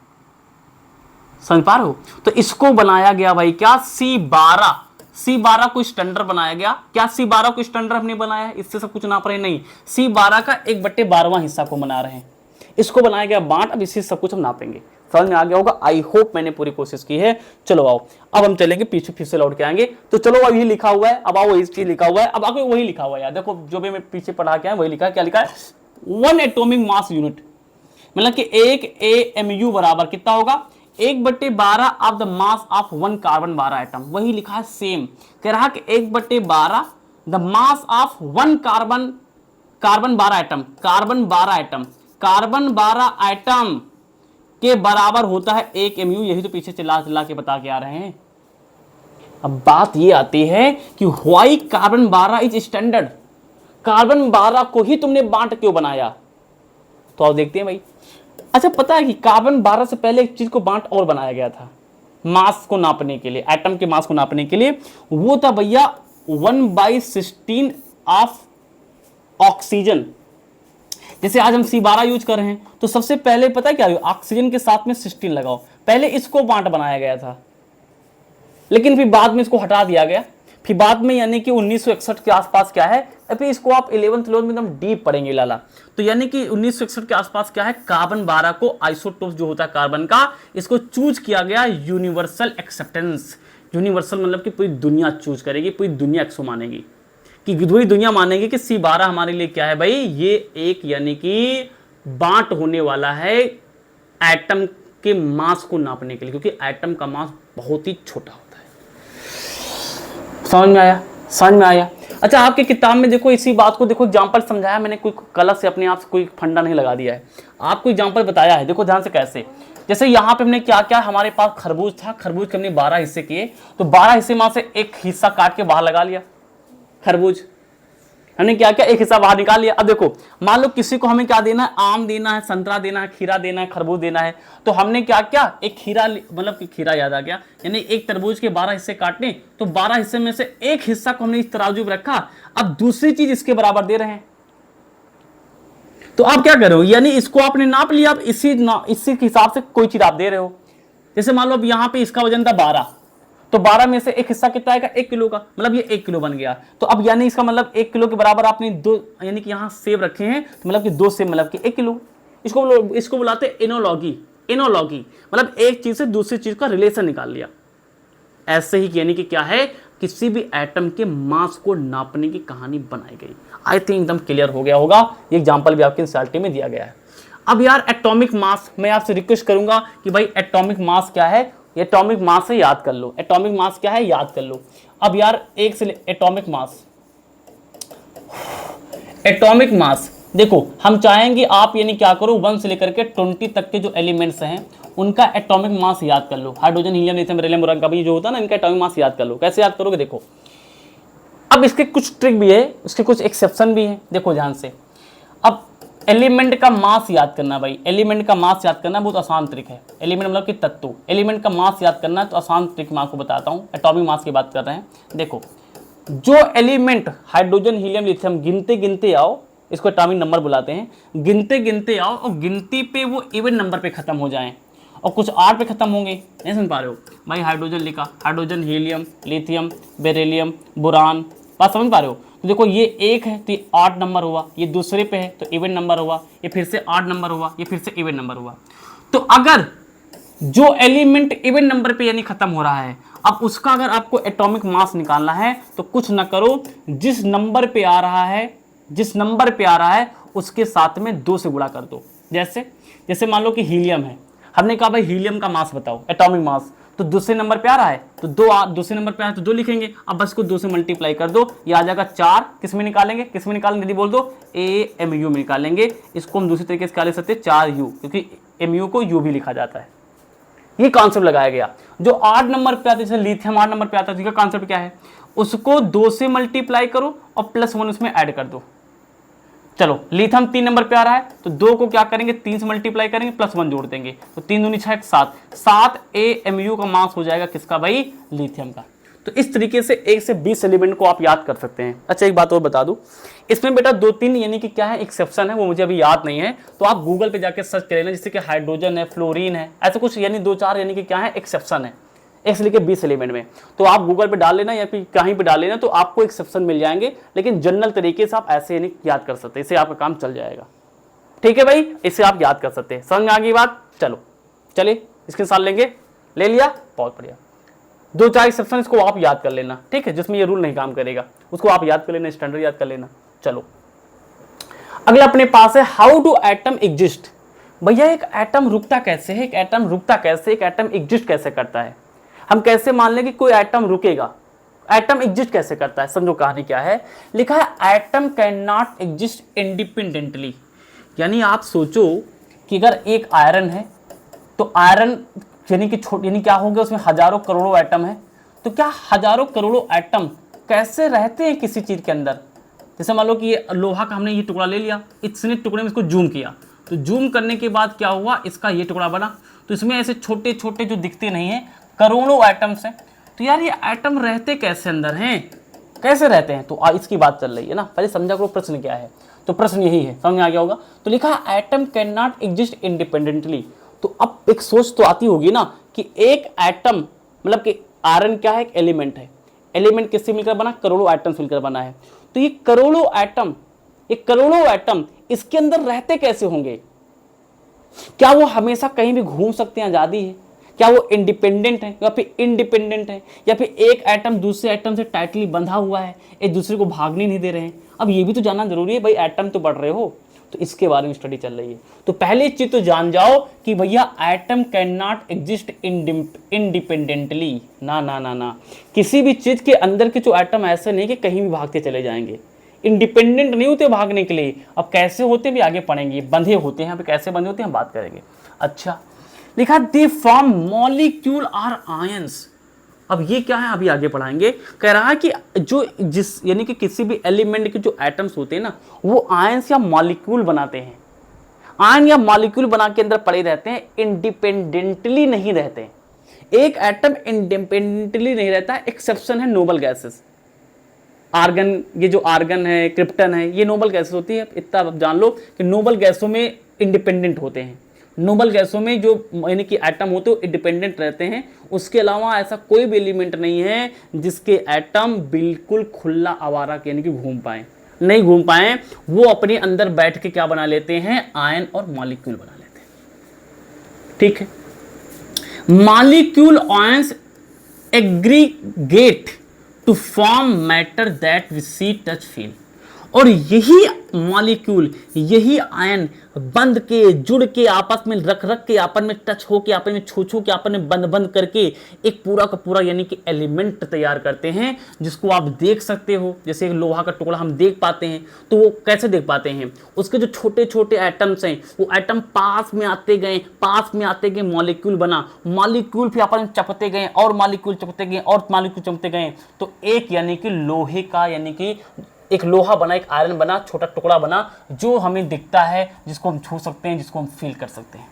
समझ पा रहे हो। तो इसको बनाया गया भाई क्या, C12 को स्टैंडर्ड बनाया गया। क्या C12 को स्टैंडर्ड हमने बनाया है, इससे सब कुछ नाप रहे नहीं, C12 का 1/12वां हिस्सा को बना रहे हैं, इसको बनाया गया बांट। अब इसी सब कुछ हम नापेंगे। समझ में आ गया होगा, आई होप मैंने पूरी कोशिश की है। चलो आओ, अब हम चलेंगे पीछे, फिर से लौट के आएंगे। तो चलो, अब ये लिखा हुआ है, अब आओ इस चीज लिखा हुआ है, अब आगे वही लिखा हुआ है यार। देखो जो भी मैं पीछे पढ़ा के आया वही लिखा है। क्या लिखा है, 1 एटॉमिक मास यूनिट, मतलब कि 1 AMU बराबर कितना होगा, 1/12 of the mass of 1 carbon 12 atom. वही लिखा है सेम, कह रहा कि 1/12 the mass of 1 carbon 12 atom, carbon 12 atom के बराबर होता है 1 mu। यही तो पीछे चिल्ला चिल्ला के बता के आ रहे हैं। अब बात ये आती है कि why carbon 12 is standard, carbon 12 को ही तुमने बांट क्यों बनाया। तो आप देखते हैं भाई। अच्छा, पता है कि कार्बन 12 से पहले एक चीज को बांट और बनाया गया था, मास को नापने के लिए, एटम के मास को नापने के लिए। वो था भैया 1/16 ऑफ ऑक्सीजन। जैसे आज हम C12 यूज कर रहे हैं, तो सबसे पहले पता है क्या, ऑक्सीजन के साथ में 16 लगाओ, पहले इसको बांट बनाया गया था, लेकिन फिर बाद में इसको हटा दिया गया। फिर बाद में यानी कि 1961 के आसपास क्या है, अभी इसको आप 11th में एकदम डीप पढ़ेंगे लाला। तो यानी कि 1961 के आसपास क्या है, कार्बन 12 को आइसोटोप जो होता है कार्बन का, इसको चूज किया गया यूनिवर्सल एक्सेप्टेंस। यूनिवर्सल मतलब कि पूरी दुनिया चूज करेगी, पूरी दुनिया इसको मानेगी, कि पूरी दुनिया मानेगी कि C12 हमारे लिए क्या है भाई, ये एक यानी कि बांट होने वाला है एटम के मास को नापने के लिए, क्योंकि एटम का मास बहुत ही छोटा होता है। समझ में आया। अच्छा, आपके किताब में देखो इसी बात को देखो एग्जांपल समझाया मैंने, कोई कलर से अपने आप से कोई फंडा नहीं लगा दिया है, आपको एग्जांपल बताया है। देखो ध्यान से कैसे, जैसे यहाँ पे हमने क्या क्या, हमारे पास खरबूज था, खरबूज के हमने 12 हिस्से किए, तो 12 हिस्से में से एक हिस्सा काट के बाहर लगा लिया, खरबूज हमने क्या क्या एक हिस्सा बाहर निकाल लिया। अब देखो मान लो किसी को हमें क्या देना है, आम देना है, संतरा देना है, खीरा देना है, खरबूज देना है, तो हमने क्या क्या एक खीरा, मतलब कि खीरा याद आ गया, यानी एक तरबूज के 12 हिस्से काटने, तो 12 हिस्से में से एक हिस्सा को हमने इस तराजू में रखा, अब दूसरी चीज इसके बराबर दे रहे हैं, तो आप क्या कर रहे हो, यानी इसको आपने नाप लिया, आप इसी के हिसाब से कोई चीज आप दे रहे हो। जैसे मान लो अब यहाँ पे इसका वजन था 12, तो 12 में से एक हिस्सा कितना आएगा, 1 किलो का, मतलब ये 1 किलो बन गया। तो अब यानी इसका मतलब 1 किलो के बराबर आपने दो, यानी कि यहाँ सेब रखे हैं, तो मतलब कि 2 सेब मतलब कि 1 किलो। इसको बुलाते हैं एनोलॉगी। एनोलॉगी मतलब एक चीज से दूसरी चीज का रिलेशन निकाल लिया। ऐसे ही यानी कि क्या है, किसी भी एटम के मास को नापने की कहानी बनाई गई। आई थिंक एकदम क्लियर हो गया होगा, ये एग्जाम्पल भी आपके एनसीईआरटी में दिया गया है। अब यार एटॉमिक मास, मैं आपसे रिक्वेस्ट करूंगा कि भाई एटॉमिक मास क्या है, एटॉमिक मास से याद कर लो, एटॉमिक मास क्या है याद कर लो। अब यार एक से एटॉमिक मास, एटॉमिक मास देखो हम चाहेंगे आप यानी क्या करो 1 से लेकर के 20 तक के जो एलिमेंट्स हैं उनका एटॉमिक मास याद कर लो। Hydrogen, helium, lithium, beryllium, boron का भी जो होता है ना, इनका एटॉमिक मास याद कर लो। कैसे याद करोगे देखो, अब इसके कुछ ट्रिक भी है, इसके कुछ एक्सेप्शन भी है, देखो ध्यान से। अब एलिमेंट का मास याद करना, भाई एलिमेंट का मास याद करना बहुत आसान ट्रिक है। एलिमेंट मतलब कि तत्व, एलिमेंट का मास याद करना है तो आसान ट्रिक मैं आपको बताता हूँ। एटॉमिक मास की बात कर रहे हैं, देखो जो एलिमेंट हाइड्रोजन, हीलियम, लिथियम गिनते गिनते आओ, इसको एटॉमिक नंबर बुलाते हैं, गिनते गिनते आओ और गिनती पे वो इवन नंबर पे खत्म हो जाएं और कुछ 8 पे खत्म होंगे, नहीं समझ पा रहे हो भाई। हाइड्रोजन लिखा, hydrogen, helium, lithium, beryllium, boron, बात समझ पा रहे हो। तो देखो ये 1 है तो ये 8 नंबर हुआ, ये दूसरे पे है तो इवन नंबर हुआ, ये फिर से 8 नंबर हुआ, ये फिर से इवन नंबर हुआ। तो अगर जो एलिमेंट इवन नंबर पे यानी खत्म हो रहा है, अब उसका अगर आपको एटॉमिक मास निकालना है तो कुछ ना करो, जिस नंबर पे आ रहा है, जिस नंबर पे आ रहा है उसके साथ में 2 से गुणा कर दो। जैसे मान लो कि हीलियम है, हमने कहा भाई हीलियम का मास बताओ, एटॉमिक मास, तो दूसरे नंबर पे आ रहा है तो दूसरे नंबर पे आ रहा है तो 2 लिखेंगे। अब बस को 2 से मल्टीप्लाई कर दो, ये आ जाएगा 4। किस में निकालेंगे, किस में निकालेंगे यदि बोल दो, AMU में निकालेंगे। इसको हम दूसरी तरीके से क्या लिख सकते हैं, 4U, क्योंकि MU को U भी लिखा जाता है। ये कॉन्सेप्ट लगाया गया। जो 8 नंबर पे आता है, जैसे लिथियम 8 नंबर पे आता है, इसका कॉन्सेप्ट क्या है, उसको 2 से मल्टीप्लाई करो और +1 उसमें ऐड कर दो। चलो लिथियम 3 नंबर पे आ रहा है तो 2 को क्या करेंगे, 3 से मल्टीप्लाई करेंगे, +1 जोड़ देंगे, तो 3 दूनी 6, 7 AMU का मास हो जाएगा किसका भाई, लिथियम का। तो इस तरीके से 1 से 20 एलिमेंट को आप याद कर सकते हैं। अच्छा एक बात और बता दूं, इसमें बेटा 2-3 यानी कि क्या है एक्सेप्शन है, वो मुझे अभी याद नहीं है, तो आप गूगल पे जाके सर्च कर लेना, जैसे कि हाइड्रोजन है, फ्लोरीन है, ऐसे कुछ यानी 2-4 यानी कि क्या है एक्सेप्शन है 1 से लेकर 20 एलिमेंट में। तो आप गूगल पे डाल लेना या फिर कहीं पे डाल लेना, तो आपको एक्सेप्शन मिल जाएंगे, लेकिन जनरल तरीके से आप ऐसे यानी याद कर सकते हैं, इससे आपका काम चल जाएगा। ठीक है भाई, इससे आप याद कर सकते हैं। समझ में आ गई बात, चलो चलिए इसके साथ लेंगे, ले लिया, बहुत बढ़िया। 2-4 एक्सेप्शन इसको आप याद कर लेना, ठीक है, जिसमें ये रूल नहीं काम करेगा उसको आप याद कर लेना, स्टैंडर्ड याद कर लेना। चलो अगला अपने पास है हाउ डू एटम एग्जिस्ट। भैया एक एटम रुकता कैसे है, एक एटम रुकता कैसे, एक एटम एग्जिस्ट कैसे करता है, हम कैसे मान लें कि कोई एटम रुकेगा, एटम एग्जिस्ट कैसे करता है। समझो कहानी क्या है, लिखा है atom can not exist independently. यानी आप सोचो कि अगर एक आयरन है तो आयरन यानी कि यानी क्या हो गया, उसमें हजारों करोड़ों एटम है, तो क्या हजारों करोड़ों एटम कैसे रहते हैं किसी चीज के अंदर। जैसे मान लो कि ये लोहा का हमने ये टुकड़ा ले लिया, इतने टुकड़े में इसको जूम किया, तो जूम करने के बाद क्या हुआ, इसका ये टुकड़ा बना, तो इसमें ऐसे छोटे छोटे जो दिखते नहीं है करोड़ों एटम्स हैं। तो यार ये एटम रहते कैसे अंदर हैं, कैसे रहते हैं, तो इसकी बात चल रही है ना। पहले समझा करो प्रश्न क्या है, तो प्रश्न यही है, समझ में आ गया होगा। तो लिखा है atom can not exist independently. तो अब एक सोच तो आती होगी ना कि एक एटम मतलब कि आयरन क्या है, एक एलिमेंट है, एलिमेंट किससे मिलकर बना, करोड़ों एटम से मिलकर बना है। तो ये करोड़ों एटम इसके अंदर रहते कैसे होंगे, क्या वो हमेशा कहीं भी घूम सकते हैं, आजादी है, क्या वो इंडिपेंडेंट है या फिर इंडिपेंडेंट है, या फिर एक एटम दूसरे एटम से टाइटली बंधा हुआ है, एक दूसरे को भागने नहीं दे रहे हैं। अब ये भी तो जानना जरूरी है भाई, एटम तो बढ़ रहे हो तो इसके बारे में स्टडी चल रही है। तो पहली चीज तो जान जाओ कि भैया atom can not exist independently. ना ना ना ना, किसी भी चीज के अंदर के जो एटम ऐसे नहीं कि कहीं भी भागते चले जाएंगे, इंडिपेंडेंट नहीं होते भागने के लिए। अब कैसे होते भी आगे पढ़ेंगे, बंधे होते हैं। अभी कैसे बंधे होते हैं हम बात करेंगे। अच्छा, लिखा they from molecule are ions. अब ये क्या है अभी आगे पढ़ाएंगे। कह रहा है कि जो जिस यानी कि किसी भी एलिमेंट के जो एटम्स होते हैं ना, वो आयंस या मॉलिक्यूल बनाते हैं। आयन या मॉलिक्यूल बना के अंदर पड़े रहते हैं, इंडिपेंडेंटली नहीं रहते। एक एटम इंडिपेंडेंटली नहीं रहता, एक्सेप्शन है नोबल गैसेस। आर्गन, ये जो आर्गन है, क्रिप्टन है, ये नोबल गैसेस होती है। इतना आप जान लो कि नोबल गैसों में इंडिपेंडेंट होते हैं। नोबल गैसों में जो यानी कि एटम होते हैं वो इंडिपेंडेंट रहते हैं। उसके अलावा ऐसा कोई भी एलिमेंट नहीं है जिसके एटम बिल्कुल खुला आवारा यानी कि घूम पाए, नहीं घूम पाए। वो अपने अंदर बैठ के क्या बना लेते हैं, आयन और मॉलिक्यूल बना लेते हैं। ठीक है, molecule ions aggregate to form matter that we see touch feel. और यही मॉलिक्यूल, यही आयन बंद के, जुड़ के, आपस में रख के, आपस में टच हो के, आपस में छू के, आपस में बंद करके एक पूरा का पूरा यानी कि एलिमेंट तैयार करते हैं, जिसको आप देख सकते हो। जैसे एक लोहा का टुकड़ा हम देख पाते हैं, तो वो कैसे देख पाते हैं, उसके जो छोटे छोटे एटम्स हैं, वो एटम पास में आते गए मॉलिक्यूल बना। मॉलिक्यूल फिर आपस में चपकते गए और मॉलिक्यूल चपकते गए और मॉलिक्यूल चपकते गए, तो एक यानी कि लोहे का, यानी कि एक लोहा बना, एक आयरन बना, छोटा टुकड़ा बना, जो हमें दिखता है, जिसको हम छू सकते हैं, जिसको हम फील कर सकते हैं।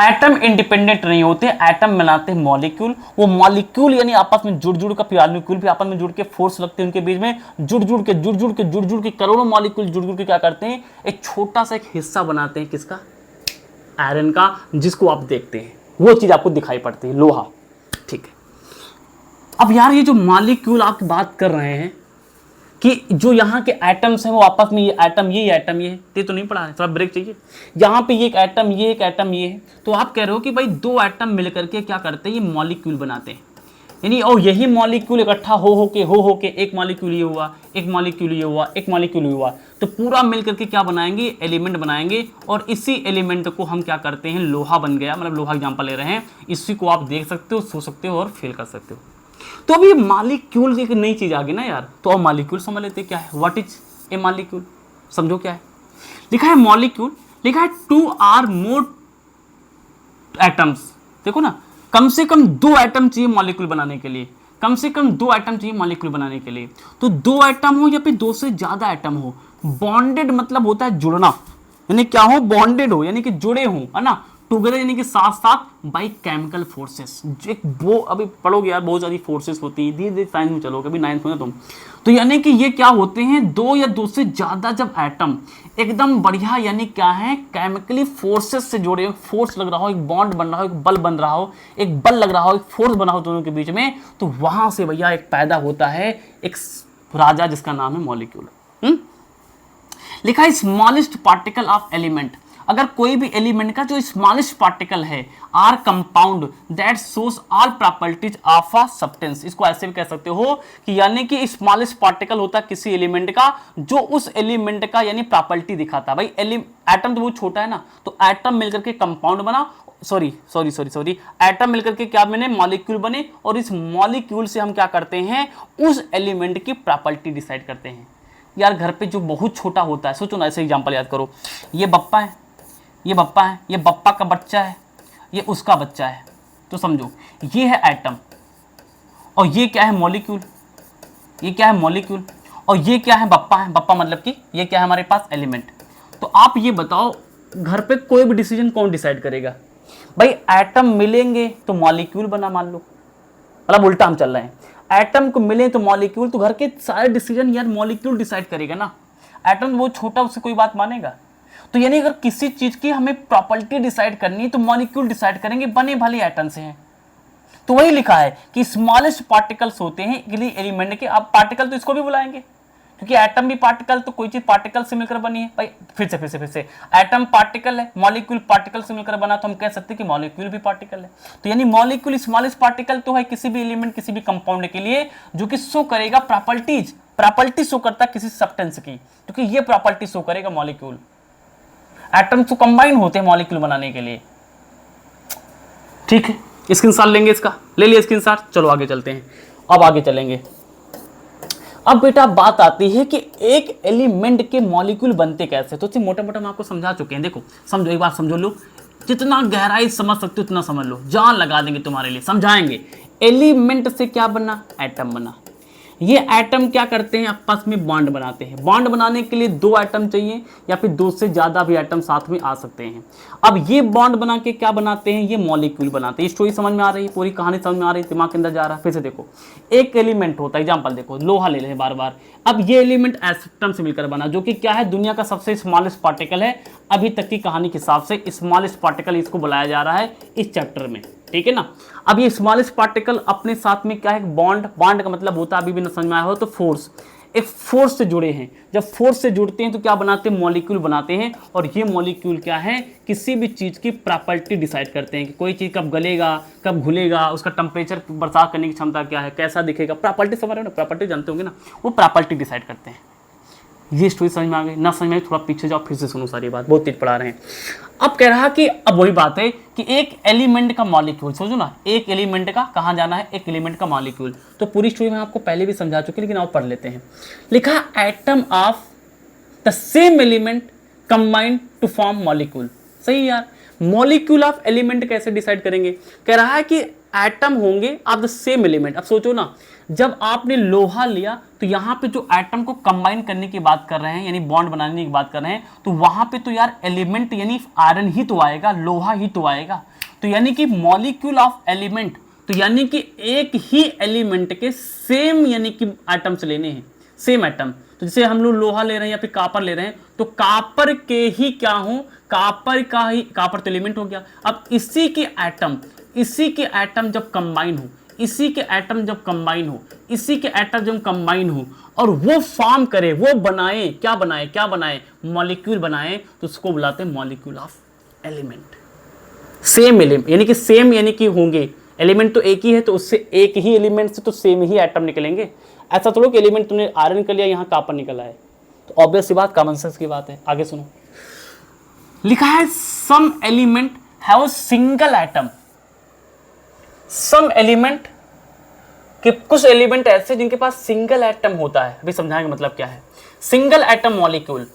एटम इंडिपेंडेंट नहीं होते, एटम बनाते हैं मॉलिक्यूल। वो मॉलिक्यूल यानी आपस में जुड़ का, फिर मॉलिक्यूल भी आपस में जुड़ के फोर्स लगते हैं उनके बीच में, जुड़ के करोड़ों मॉलिक्यूल जुड़ के क्या करते हैं, एक छोटा सा एक हिस्सा बनाते हैं। किसका, आयरन का, जिसको आप देखते हैं। वो चीज आपको दिखाई पड़ती है, लोहा। ठीक है, अब यार ये जो मॉलिक्यूल आप बात कर रहे हैं कि जो यहाँ के एटम्स हैं वो आपस में, ये एटम ये तो नहीं पढ़ा है, थोड़ा ब्रेक चाहिए। यहाँ पे ये एक एटम, ये एक एटम, ये है। तो आप कह रहे हो कि भाई दो एटम मिलकर के क्या करते हैं, ये मॉलिक्यूल बनाते हैं। यानी और यही मॉलिक्यूल इकट्ठा हो के एक मॉलिक्यूल ये हुआ, एक मॉलिक्यूल ये हुआ, एक मॉलिक्यूल ये हुआ, तो पूरा मिलकर के क्या बनाएंगे, एलिमेंट बनाएंगे। और इसी एलिमेंट को हम क्या करते हैं, लोहा बन गया। मतलब लोहा एग्जाम्पल ले रहे हैं, इसी को आप देख सकते हो, छू सकते हो और फील कर सकते हो। तो अब ये मॉलिक्यूल एक नई चीज आ गई ना यार। तो अब मॉलिक्यूल समझ लेते हैं क्या है, व्हाट इज ए मॉलिक्यूल। समझो क्या है, लिखा है मॉलिक्यूल, लिखा है 2 or more एटम्स। देखो ना, कम से कम 2 एटम चाहिए मॉलिक्यूल बनाने के लिए, कम से कम 2 एटम चाहिए मॉलिक्यूल बनाने के लिए। तो 2 एटम हो या फिर 2 से ज्यादा एटम हो। बॉन्डेड मतलब होता है जुड़ना, यानी क्या हो, बॉन्डेड हो यानी कि जुड़े हो, है ना, टुगेदर यानी कि साथ साथ, बाई केमिकल फोर्सेस। एक वो अभी पढ़ोगे यार, बहुत सारी फोर्सेस होती है, धीरे धीरे साइंस में चलोगे, अभी 9th में तुम। तो यानी कि ये क्या होते हैं, 2 या 2 से ज्यादा जब एटम एकदम बढ़िया यानी क्या है, केमिकली फोर्सेस से जुड़े हो, फोर्स लग रहा हो, एक बॉन्ड बन रहा हो, एक बल बन रहा हो, एक बल लग रहा हो, एक फोर्स बना हो दोनों के बीच में, तो वहां से भैया एक पैदा होता है एक राजा, जिसका नाम है मॉलिक्यूल। लिखा है स्मॉलेस्ट पार्टिकल ऑफ एलिमेंट। अगर कोई भी एलिमेंट का जो स्मॉलेस्ट पार्टिकल है, or compound that shows all properties of a substance. इसको ऐसे भी कह सकते हो कि यानी कि स्मॉलेस्ट पार्टिकल होता है किसी एलिमेंट का, जो उस एलिमेंट का यानी प्रॉपर्टी दिखाता है। भाई एटम तो बहुत छोटा है ना, तो एटम मिलकर के कंपाउंड बना, सॉरी एटम मिलकर के क्या बने, मॉलिक्यूल बने। और इस मॉलिक्यूल से हम क्या करते हैं, उस एलिमेंट की प्रॉपर्टी डिसाइड करते हैं। यार घर पे जो बहुत छोटा होता है, सोचो ना, ऐसे एग्जांपल याद करो, ये बप्पा है, ये बप्पा है, ये बप्पा का बच्चा है, ये उसका बच्चा है। तो समझो ये है एटम, और ये क्या है, मॉलिक्यूल। ये क्या है, मॉलिक्यूल, और ये क्या है, बप्पा है। बप्पा मतलब कि ये क्या है हमारे पास, एलिमेंट। तो आप ये बताओ, घर पे कोई भी डिसीजन कौन डिसाइड करेगा? भाई एटम मिलेंगे तो मॉलिक्यूल बना, मान लो, मतलब उल्टा हम चल रहे हैं, एटम को मिले तो मॉलिक्यूल, तो घर के सारे डिसीजन यार मॉलिक्यूल डिसाइड करेगा ना। एटम वो छोटा, उससे कोई बात मानेगा? तो यानी अगर किसी चीज की हमें प्रॉपर्टी डिसाइड करनी है तो मॉलिक्यूल डिसाइड करेंगे, बने भले एटम से हैं। तो वही लिखा है कि स्मॉलेस्ट पार्टिकल्स होते हैं एलिमेंट के। आप पार्टिकल तो इसको भी बुलाएंगे, क्योंकि एटम भी पार्टिकल, तो कोई चीज पार्टिकल से मिलकर बनी है। भाई फिर से एटम पार्टिकल है, मॉलिक्यूल पार्टिकल से मिलकर बना, तो हम कह सकते हैं कि मॉलिक्यूल भी पार्टिकल है। तो यानी मॉलिक्यूल स्मॉलेस्ट पार्टिकल तो है किसी भी एलिमेंट, किसी भी कंपाउंड के लिए, जो कि शो करेगा प्रॉपर्टीज प्रॉपर्टी शो करता है किसी सब्सटेंस की, क्योंकि ये प्रॉपर्टी शो करेगा मॉलिक्यूल। एटम्स तो कंबाइन होते हैं मॉलिक्यूल बनाने के लिए। ठीक है, स्क्रीनशॉट लेंगे इसका, ले लिया स्क्रीनशॉट। चलो आगे चलते हैं, अब आगे चलेंगे। अब बेटा बात आती है कि एक एलिमेंट के मॉलिक्यूल बनते कैसे। तो मोटा मोटा हम आपको समझा चुके हैं। देखो समझो, एक बार समझो लो, जितना गहराई समझ सकते हो उतना समझ लो, जान लगा देंगे तुम्हारे लिए, समझाएंगे। एलिमेंट से क्या बना, एटम बना। ये एटम क्या करते हैं, आपस में बॉन्ड बनाते हैं। बॉन्ड बनाने के लिए दो एटम चाहिए या फिर दो से ज्यादा भी एटम साथ में आ सकते हैं। अब ये बॉन्ड बना के क्या बनाते हैं, ये मॉलिक्यूल बनाते हैं। स्टोरी समझ में आ रही है, पूरी कहानी समझ में आ रही है, दिमाग के अंदर जा रहा है। फिर से देखो, एक एलिमेंट होता है, एग्जाम्पल देखो, लोहा ले लें बार बार। अब ये एलिमेंट एटम से मिलकर बना, जो कि क्या है, दुनिया का सबसे स्मॉलेस्ट पार्टिकल है अभी तक की कहानी के हिसाब से। स्मॉलेस्ट पार्टिकल इसको बुलाया जा रहा है इस चैप्टर में, ठीक है ना। अब ये स्मॉलेस्ट पार्टिकल अपने साथ में क्या है, बॉन्ड। बॉन्ड का मतलब होता है, अभी भी न समझ में आया हो तो फोर्स। एक फोर्स से जुड़े हैं। जब फोर्स से जुड़ते हैं तो क्या बनाते हैं, मॉलिक्यूल बनाते हैं। और ये मॉलिक्यूल क्या है, किसी भी चीज की प्रॉपर्टी डिसाइड करते हैं कि कोई चीज कब गलेगा, कब घुलेगा, उसका टेम्परेचर बर्दाश्त करने की क्षमता क्या है, कैसा दिखेगा, प्रॉपर्टी समझ रहे हो ना, प्रॉपर्टी जानते होंगे ना, वो प्रॉपर्टी डिसाइड करते हैं। ये स्टोरी समझ में आ गई ना, समझ में थोड़ा पीछे जाओ, फिर से सुनो सारी बात, बहुत तेज पढ़ा रहे हैं। अब कह रहा कि अब वही बात है कि एक एलिमेंट का मॉलिक्यूल, सोचो ना, एक एलिमेंट का कहाँ जाना है, एक एलिमेंट का मॉलिक्यूल। तो पूरी स्टोरी मैं आपको पहले भी समझा चुकी, लेकिन आप पढ़ लेते हैं। लिखा atom of the same element combined to form molecule. सही यार, मॉलिक्यूल ऑफ एलिमेंट कैसे डिसाइड करेंगे। कह रहा है कि एटम होंगे ऑफ द सेम एलिमेंट। अब सोचो ना, जब आपने लोहा लिया तो यहाँ पे जो एटम को कंबाइन करने की बात कर रहे हैं, यानी बॉन्ड बनाने की बात कर रहे हैं, तो वहां पे तो यार एलिमेंट यानी आयरन ही तो आएगा, लोहा ही तो आएगा। तो यानी कि मॉलिक्यूल ऑफ एलिमेंट, तो यानी कि एक ही एलिमेंट के सेम यानी कि एटम्स लेने हैं, सेम एटम। तो जैसे हम लोग लोहा ले रहे हैं या फिर कापर ले रहे हैं, तो कापर के ही क्या हो, कापर का ही, कापर तो एलिमेंट हो गया। अब इसी के एटम जब कंबाइन हो, इसी के एटम जब कंबाइन हो, इसी के एटम जब कंबाइन हो और वो फॉर्म करे, वो बनाए, क्या बनाए, मॉलिक्यूल बनाए, तो उसको बुलाते हैं molecule of element. Same element यानी कि सेम यानी कि होंगे, एलिमेंट तो एक ही है, तो उससे एक ही एलिमेंट से तो सेम ही एटम निकलेंगे। ऐसा थोड़ा कि एलिमेंट तुमने आयरन कर लिया, यहाँ कापर निकल आए, तो ऑब्वियस सी बात, कॉमन सेंस की बात है। आगे सुनो, लिखा है some element have a single atom. Some element के कुछ एलिमेंट ऐसे जिनके पास सिंगल एटम होता है। अभी समझाएंगे मतलब क्या है सिंगल एटम मॉलिक्यूल।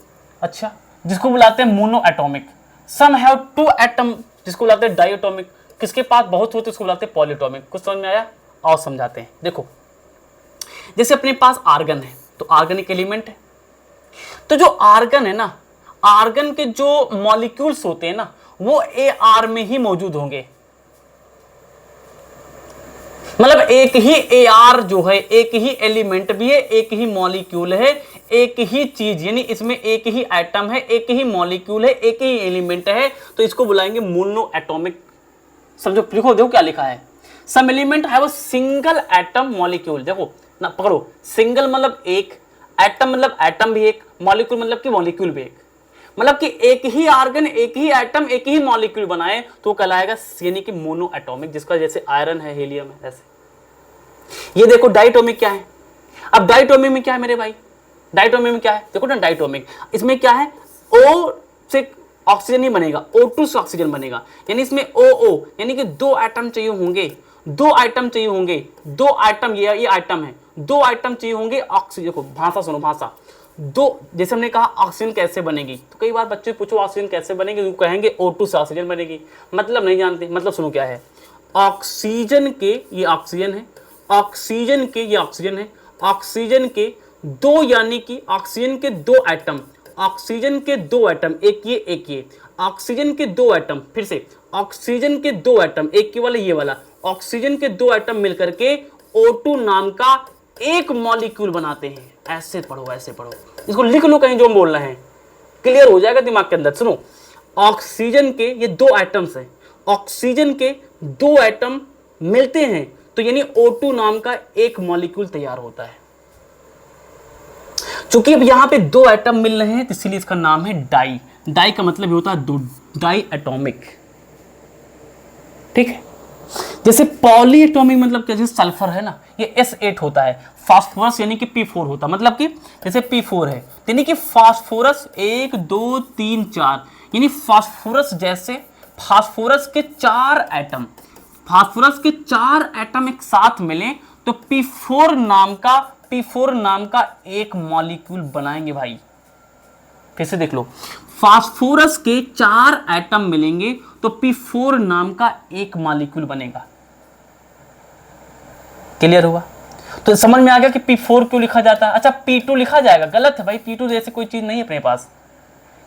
अच्छा, जिसको बुलाते हैं monoatomic. Some have two atom, जिसको बुलाते हैं डाई एटॉमिक। किसके पास बहुत होते उसको बुलाते हैं पॉलीएटॉमिक। कुछ समझ में आया, और समझाते हैं। देखो, जैसे अपने पास आर्गन है, तो आर्गन एक एलिमेंट है। तो जो आर्गन है ना, आर्गन के जो मॉलिक्यूल्स होते हैं ना, वो AR में ही मौजूद होंगे। मतलब एक ही AR जो है, एक ही एलिमेंट भी है, एक ही मॉलिक्यूल है, एक ही चीज, यानी इसमें एक ही एटम है, एक ही मॉलिक्यूल है, एक ही एलिमेंट है, तो इसको बुलाएंगे मोनो एटॉमिक। समझो, देखो क्या लिखा है, some element have a single atom molecule. देखो ना, पकड़ो, सिंगल मतलब एक, एटम मतलब एटम भी एक, मॉलिक्यूल मतलब कि मॉलिक्यूल भी एक। मतलब कि एक ही आर्गन, एक ही एटम, एक ही मॉलिक्यूल बनाए तो कहलाएगा यानी कि मोनो एटॉमिक, जिसका जैसे आयरन है, हीलियम है, ऐसे। ये देखो डाइटोमिक क्या है। अब डाइटोमिक में क्या है मेरे भाई, डाइटोमिक में क्या है, देखो ना डाइटोमिक, इसमें क्या है, O से ऑक्सीजन ही बनेगा, O2 से ऑक्सीजन बनेगा, यानी इसमें OO यानी कि दो एटम चाहिए होंगे, दो आइटम चाहिए होंगे, दो आइटम, ये आइटम है, दो आइटम चाहिए होंगे ऑक्सीजन। देखो भाषा सुनो, भाषा दो, जैसे हमने कहा ऑक्सीजन कैसे बनेगी, तो कई बार बच्चे पूछो ऑक्सीजन कैसे बनेगी, तो कहेंगे O2 से ऑक्सीजन बनेगी। मतलब नहीं जानते, मतलब सुनो क्या है, ऑक्सीजन के, ये ऑक्सीजन है, ऑक्सीजन के, ये ऑक्सीजन है, ऑक्सीजन के दो, यानी कि ऑक्सीजन के दो एटम, ऑक्सीजन के दो एटम, एक ये, ऑक्सीजन के दो एटम, फिर से ऑक्सीजन के दो एटम, एक ये वाला, ये वाला, ऑक्सीजन के दो एटम मिलकर के O2 नाम का एक मॉलिक्यूल बनाते हैं। ऐसे पढ़ो, ऐसे पढ़ो, इसको लिख लो कहीं, जो हम बोल रहे हैं क्लियर हो जाएगा दिमाग के अंदर। सुनो, ऑक्सीजन के ये दो एटम्स हैं, ऑक्सीजन के दो एटम मिलते हैं, तो यानी O2 नाम का एक मॉलिक्यूल तैयार होता है। चूंकि अब यहां पे दो एटम मिल रहे हैं, तो इसीलिए इसका नाम है डाई। डाई का मतलब होता है दो, डाई एटॉमिक, ठीक है। जैसे पॉली एटॉमिक मतलब क्या, जैसे सल्फर है ना, ये S8 होता है, फास्फोरस यानी कि P4 होता, मतलब कि जैसे P4 है यानी कि फास्फोरस 1 2 3 4, यानी फास्फोरस जैसे फास्फोरस के 4 एटम, फास्फोरस के 4 एटम एक साथ मिले तो P4 नाम का एक मॉलिक्यूल बनाएंगे भाई। फिर से देख लो, फास्फोरस के 4 एटम मिलेंगे तो P4 नाम का एक मॉलिक्यूल बनेगा। क्लियर हुआ? तो समझ में आ गया कि P4 क्यों लिखा जाता है। अच्छा, P2 लिखा जाएगा, गलत है भाई, P2 जैसे कोई चीज नहीं है अपने पास।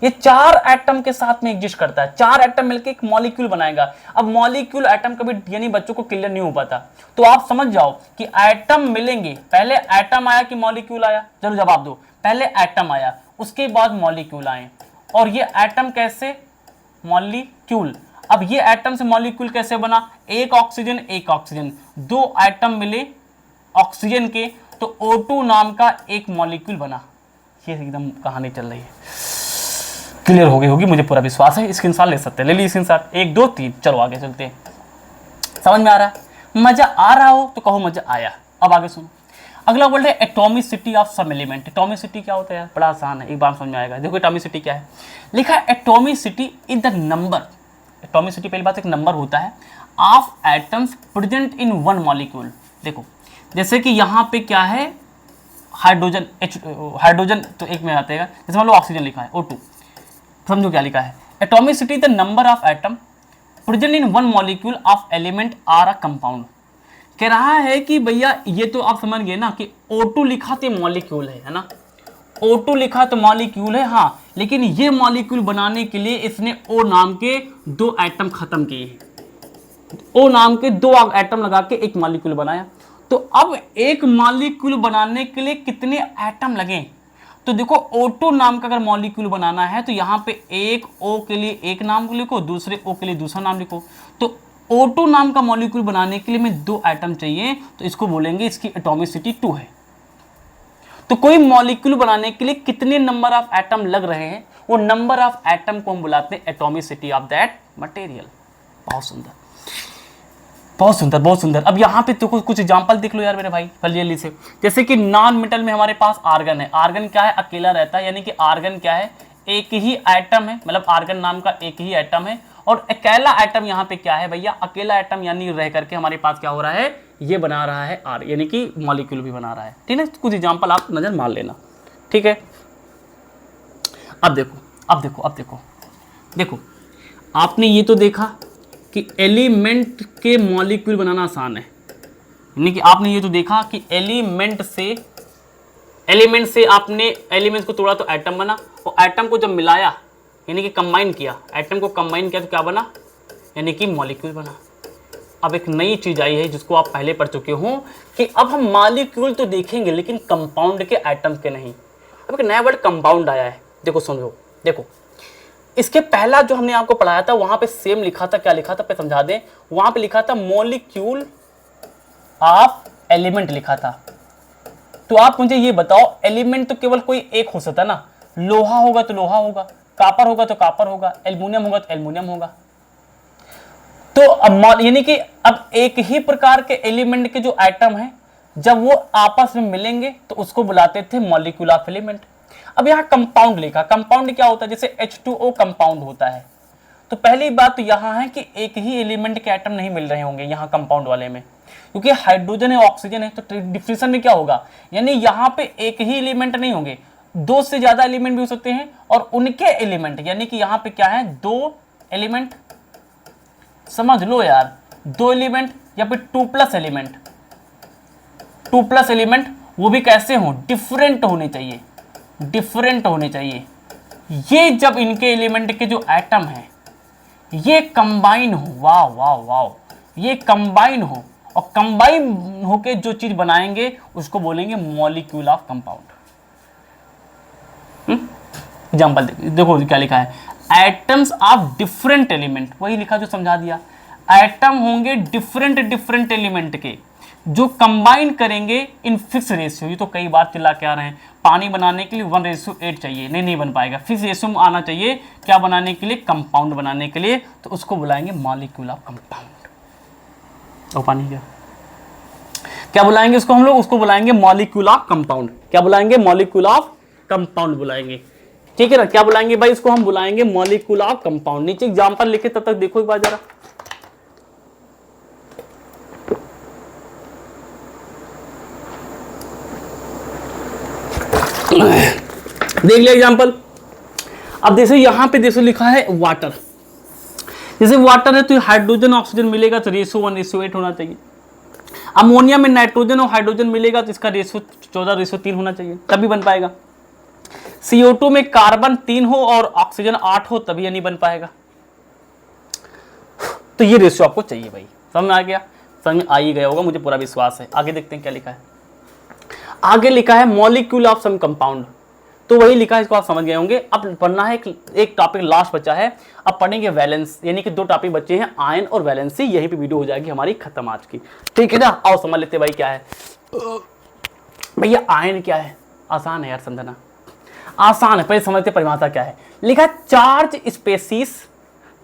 ये 4 एटम के साथ में एग्जिस्ट करता है, 4 एटम मिलकर एक मॉलिक्यूल बनाएगा। अब मॉलिक्यूल एटम कभी यानी बच्चों को क्लियर नहीं हो पाता, तो आप समझ जाओ कि एटम मिलेंगे, पहले एटम आया कि मॉलिक्यूल आया, जरूर जवाब दो। पहले एटम आया, उसके बाद मॉलिक्यूल आए, और ये एटम कैसे, मॉलिक्यूल। अब ये एटम से मॉलिक्यूल कैसे बना, एक ऑक्सीजन, 2 एटम मिले ऑक्सीजन के तो O2 नाम का एक मॉलिक्यूल बना। ये एकदम कहानी चल रही है, क्लियर हो गई होगी, मुझे पूरा विश्वास है। स्क्रीनशॉट ले सकते हैं, ले ली स्क्रीनशॉट, 1 2 3, चलो आगे चलते हैं। समझ में आ रहा है? मजा आ रहा हो तो कहो मजा आया। अब आगे सुनो, अगला वर्ड है atomicity of some element. Atomicity क्या होता है यार, बड़ा आसान है, एक बार समझ में आएगा। देखो एटॉमिसिटी क्या है, लिखा है atomicity is the number, atomicity पहली बात एक नंबर होता है of atoms present in one molecule. देखो जैसे कि यहाँ पे क्या है, हाइड्रोजन, हाइड्रोजन तो एक में आता है, जैसे मान लो ऑक्सीजन लिखा है O2, समझो क्या लिखा है, atomicity the number of atom present in one molecule of element or अ कंपाउंड। कह रहा है कि भैया ये तो आप समझ गए ना कि O2 लिखा तो मॉलिक्यूल है ना, O2 लिखा तो मॉलिक्यूल है, हाँ, लेकिन ये मॉलिक्यूल बनाने के लिए इसने O नाम के 2 एटम खत्म किए, O नाम के 2 एटम लगा के एक मॉलिक्यूल बनाया। तो अब एक मॉलिक्यूल बनाने के लिए कितने एटम लगे, तो देखो O2 नाम का अगर मॉलिक्यूल बनाना है तो यहाँ पे एक O के लिए एक नाम लिखो, दूसरे O के लिए दूसरा नाम लिखो। तो O2 नाम का मॉलिक्यूल बनाने के लिए में 2 एटम चाहिए, तो इसको बोलेंगे इसकी एटॉमिसिटी 2 है। तो कोई मॉलिक्यूल बनाने के लिए कितने नंबर ऑफ एटम लग रहे हैं, वो नंबर ऑफ एटम को हम बुलाते हैं एटॉमिसिटी ऑफ दैट मटेरियल। बहुत सुंदर, बहुत सुंदर, बहुत सुंदर। अब यहाँ पे तो कुछ एग्जांपल देख लो यार मेरे भाई जल्दी से। जैसे कि नॉन मेटल में हमारे पास आर्गन है, आर्गन क्या है, अकेला रहता है, यानी कि आर्गन क्या है, एक ही एटम है, मतलब आर्गन नाम का एक ही एटम है। और अकेला एटम यहाँ पे क्या है भैया, अकेला एटम यानी रह करके हमारे पास क्या हो रहा है, ये बना रहा है आर, यानी कि मॉलिक्यूल भी बना रहा है। ठीक है, कुछ एग्जाम्पल आप नजर मार लेना, ठीक है। अब देखो, अब देखो, अब देखो, देखो आपने ये तो देखा कि एलिमेंट के मॉलिक्यूल बनाना आसान है, यानी कि आपने ये तो देखा कि एलिमेंट से आपने एलिमेंट्स को तोड़ा तो एटम बना, और एटम को जब मिलाया यानी कि कंबाइन किया, एटम को कंबाइन किया तो क्या बना, यानी कि मॉलिक्यूल बना। अब एक नई चीज आई है जिसको आप पहले पढ़ चुके हो कि अब हम मॉलिक्यूल तो देखेंगे लेकिन कंपाउंड के, एटम्स के नहीं। अब एक नया वर्ड कंपाउंड आया है, देखो समझो, देखो इसके पहला जो हमने आपको पढ़ाया था वहां पे सेम लिखा था, क्या लिखा था पे समझा दें, वहां पे लिखा था मॉलिक्यूल ऑफ एलिमेंट लिखा था। तो आप मुझे ये बताओ, एलिमेंट तो केवल कोई एक हो सकता ना, लोहा होगा तो लोहा होगा, कापर होगा तो कापर होगा, एल्युमिनियम होगा तो एल्युमिनियम होगा। तो अब यानी कि अब एक ही प्रकार के एलिमेंट के जो एटम है जब वो आपस में मिलेंगे तो उसको बुलाते थे मॉलिक्यूल ऑफ एलिमेंट। अब यहाँ कंपाउंड लिखा, कंपाउंड क्या होता है, जैसे H2O कंपाउंड होता है। तो पहली बात तो यहाँ है कि एक ही एलिमेंट के एटम नहीं मिल रहे होंगे यहाँ कंपाउंड वाले में, क्योंकि हाइड्रोजन है ऑक्सीजन है, तो डिफ्यूजन में क्या होगा, यानी यहाँ पे एक ही एलिमेंट नहीं होंगे, 2 से ज्यादा एलिमेंट भी हो सकते हैं, और उनके एलिमेंट यानी कि यहाँ पे क्या है, 2 एलिमेंट, समझ लो यार, 2 एलिमेंट या फिर 2+ एलिमेंट, 2+ एलिमेंट, वो भी कैसे हो, डिफरेंट होने चाहिए, डिफरेंट होने चाहिए। ये जब इनके एलिमेंट के जो एटम है ये कंबाइन हो, वाह वाह वाह, ये कंबाइन हो, और कंबाइन होके जो चीज बनाएंगे उसको बोलेंगे मॉलिक्यूल ऑफ कंपाउंड। एग्जांपल देखो क्या लिखा है, एटम्स ऑफ डिफरेंट एलिमेंट, वही लिखा जो समझा दिया, एटम होंगे डिफरेंट डिफरेंट एलिमेंट के जो कंबाइन करेंगे इन फिक्स रेशियो। ये तो कई बार चिल्ला के आ रहे हैं, पानी बनाने के लिए 1:8 चाहिए, नहीं बन पाएगा, फिक्स रेशियो में आना चाहिए क्या बनाने के लिए, कंपाउंड बनाने के लिए, तो उसको बुलाएंगे मॉलिक्यूल ऑफ कंपाउंड। और पानी क्या, क्या बुलाएंगे उसको हम लोग? उसको बुलाएंगे मॉलिक्यूल ऑफ कंपाउंड। क्या बुलाएंगे? मॉलिक्यूल ऑफ कंपाउंड बुलाएंगे। ठीक है ना? क्या बुलाएंगे भाई? इसको हम बुलाएंगे मॉलिक्यूल ऑफ कंपाउंड। नीचे एग्जांपल लिखे, तब तक देखो एक बार जरा। देख लिया एग्जांपल। अब जैसे यहां पे जैसे लिखा है वाटर, जैसे वाटर है तो हाइड्रोजन ऑक्सीजन मिलेगा तो रेशो 1:8 होना चाहिए। अमोनिया में नाइट्रोजन और हाइड्रोजन मिलेगा तो इसका रेशो 14:3 होना चाहिए, तभी बन पाएगा। CO2 में कार्बन 3 हो और ऑक्सीजन 8 हो तभी नहीं बन पाएगा। तो ये रेशो आपको चाहिए भाई। समझ में आ गया? समझ में आ ही गया होगा, मुझे पूरा विश्वास है। आगे देखते हैं क्या लिखा है। आगे लिखा है मॉलिक्यूल ऑफ सम कंपाउंड, तो वही लिखा है, इसको आप समझ गए होंगे। अब पढ़ना है एक टॉपिक लास्ट बचा है, अब पढ़ेंगे वैलेंस, यानी कि 2 टॉपिक बचे हैं, आयन और वैलेंसी। यहीं पे वीडियो हो जाएगी हमारी खत्म आज की। ठीक है ना? आओ समझ लेते भाई क्या है। भैया आयन क्या है? आसान है यार समझना, आसान है। पहले समझते परिभाषा क्या है। लिखा चार्ज स्पेसीज,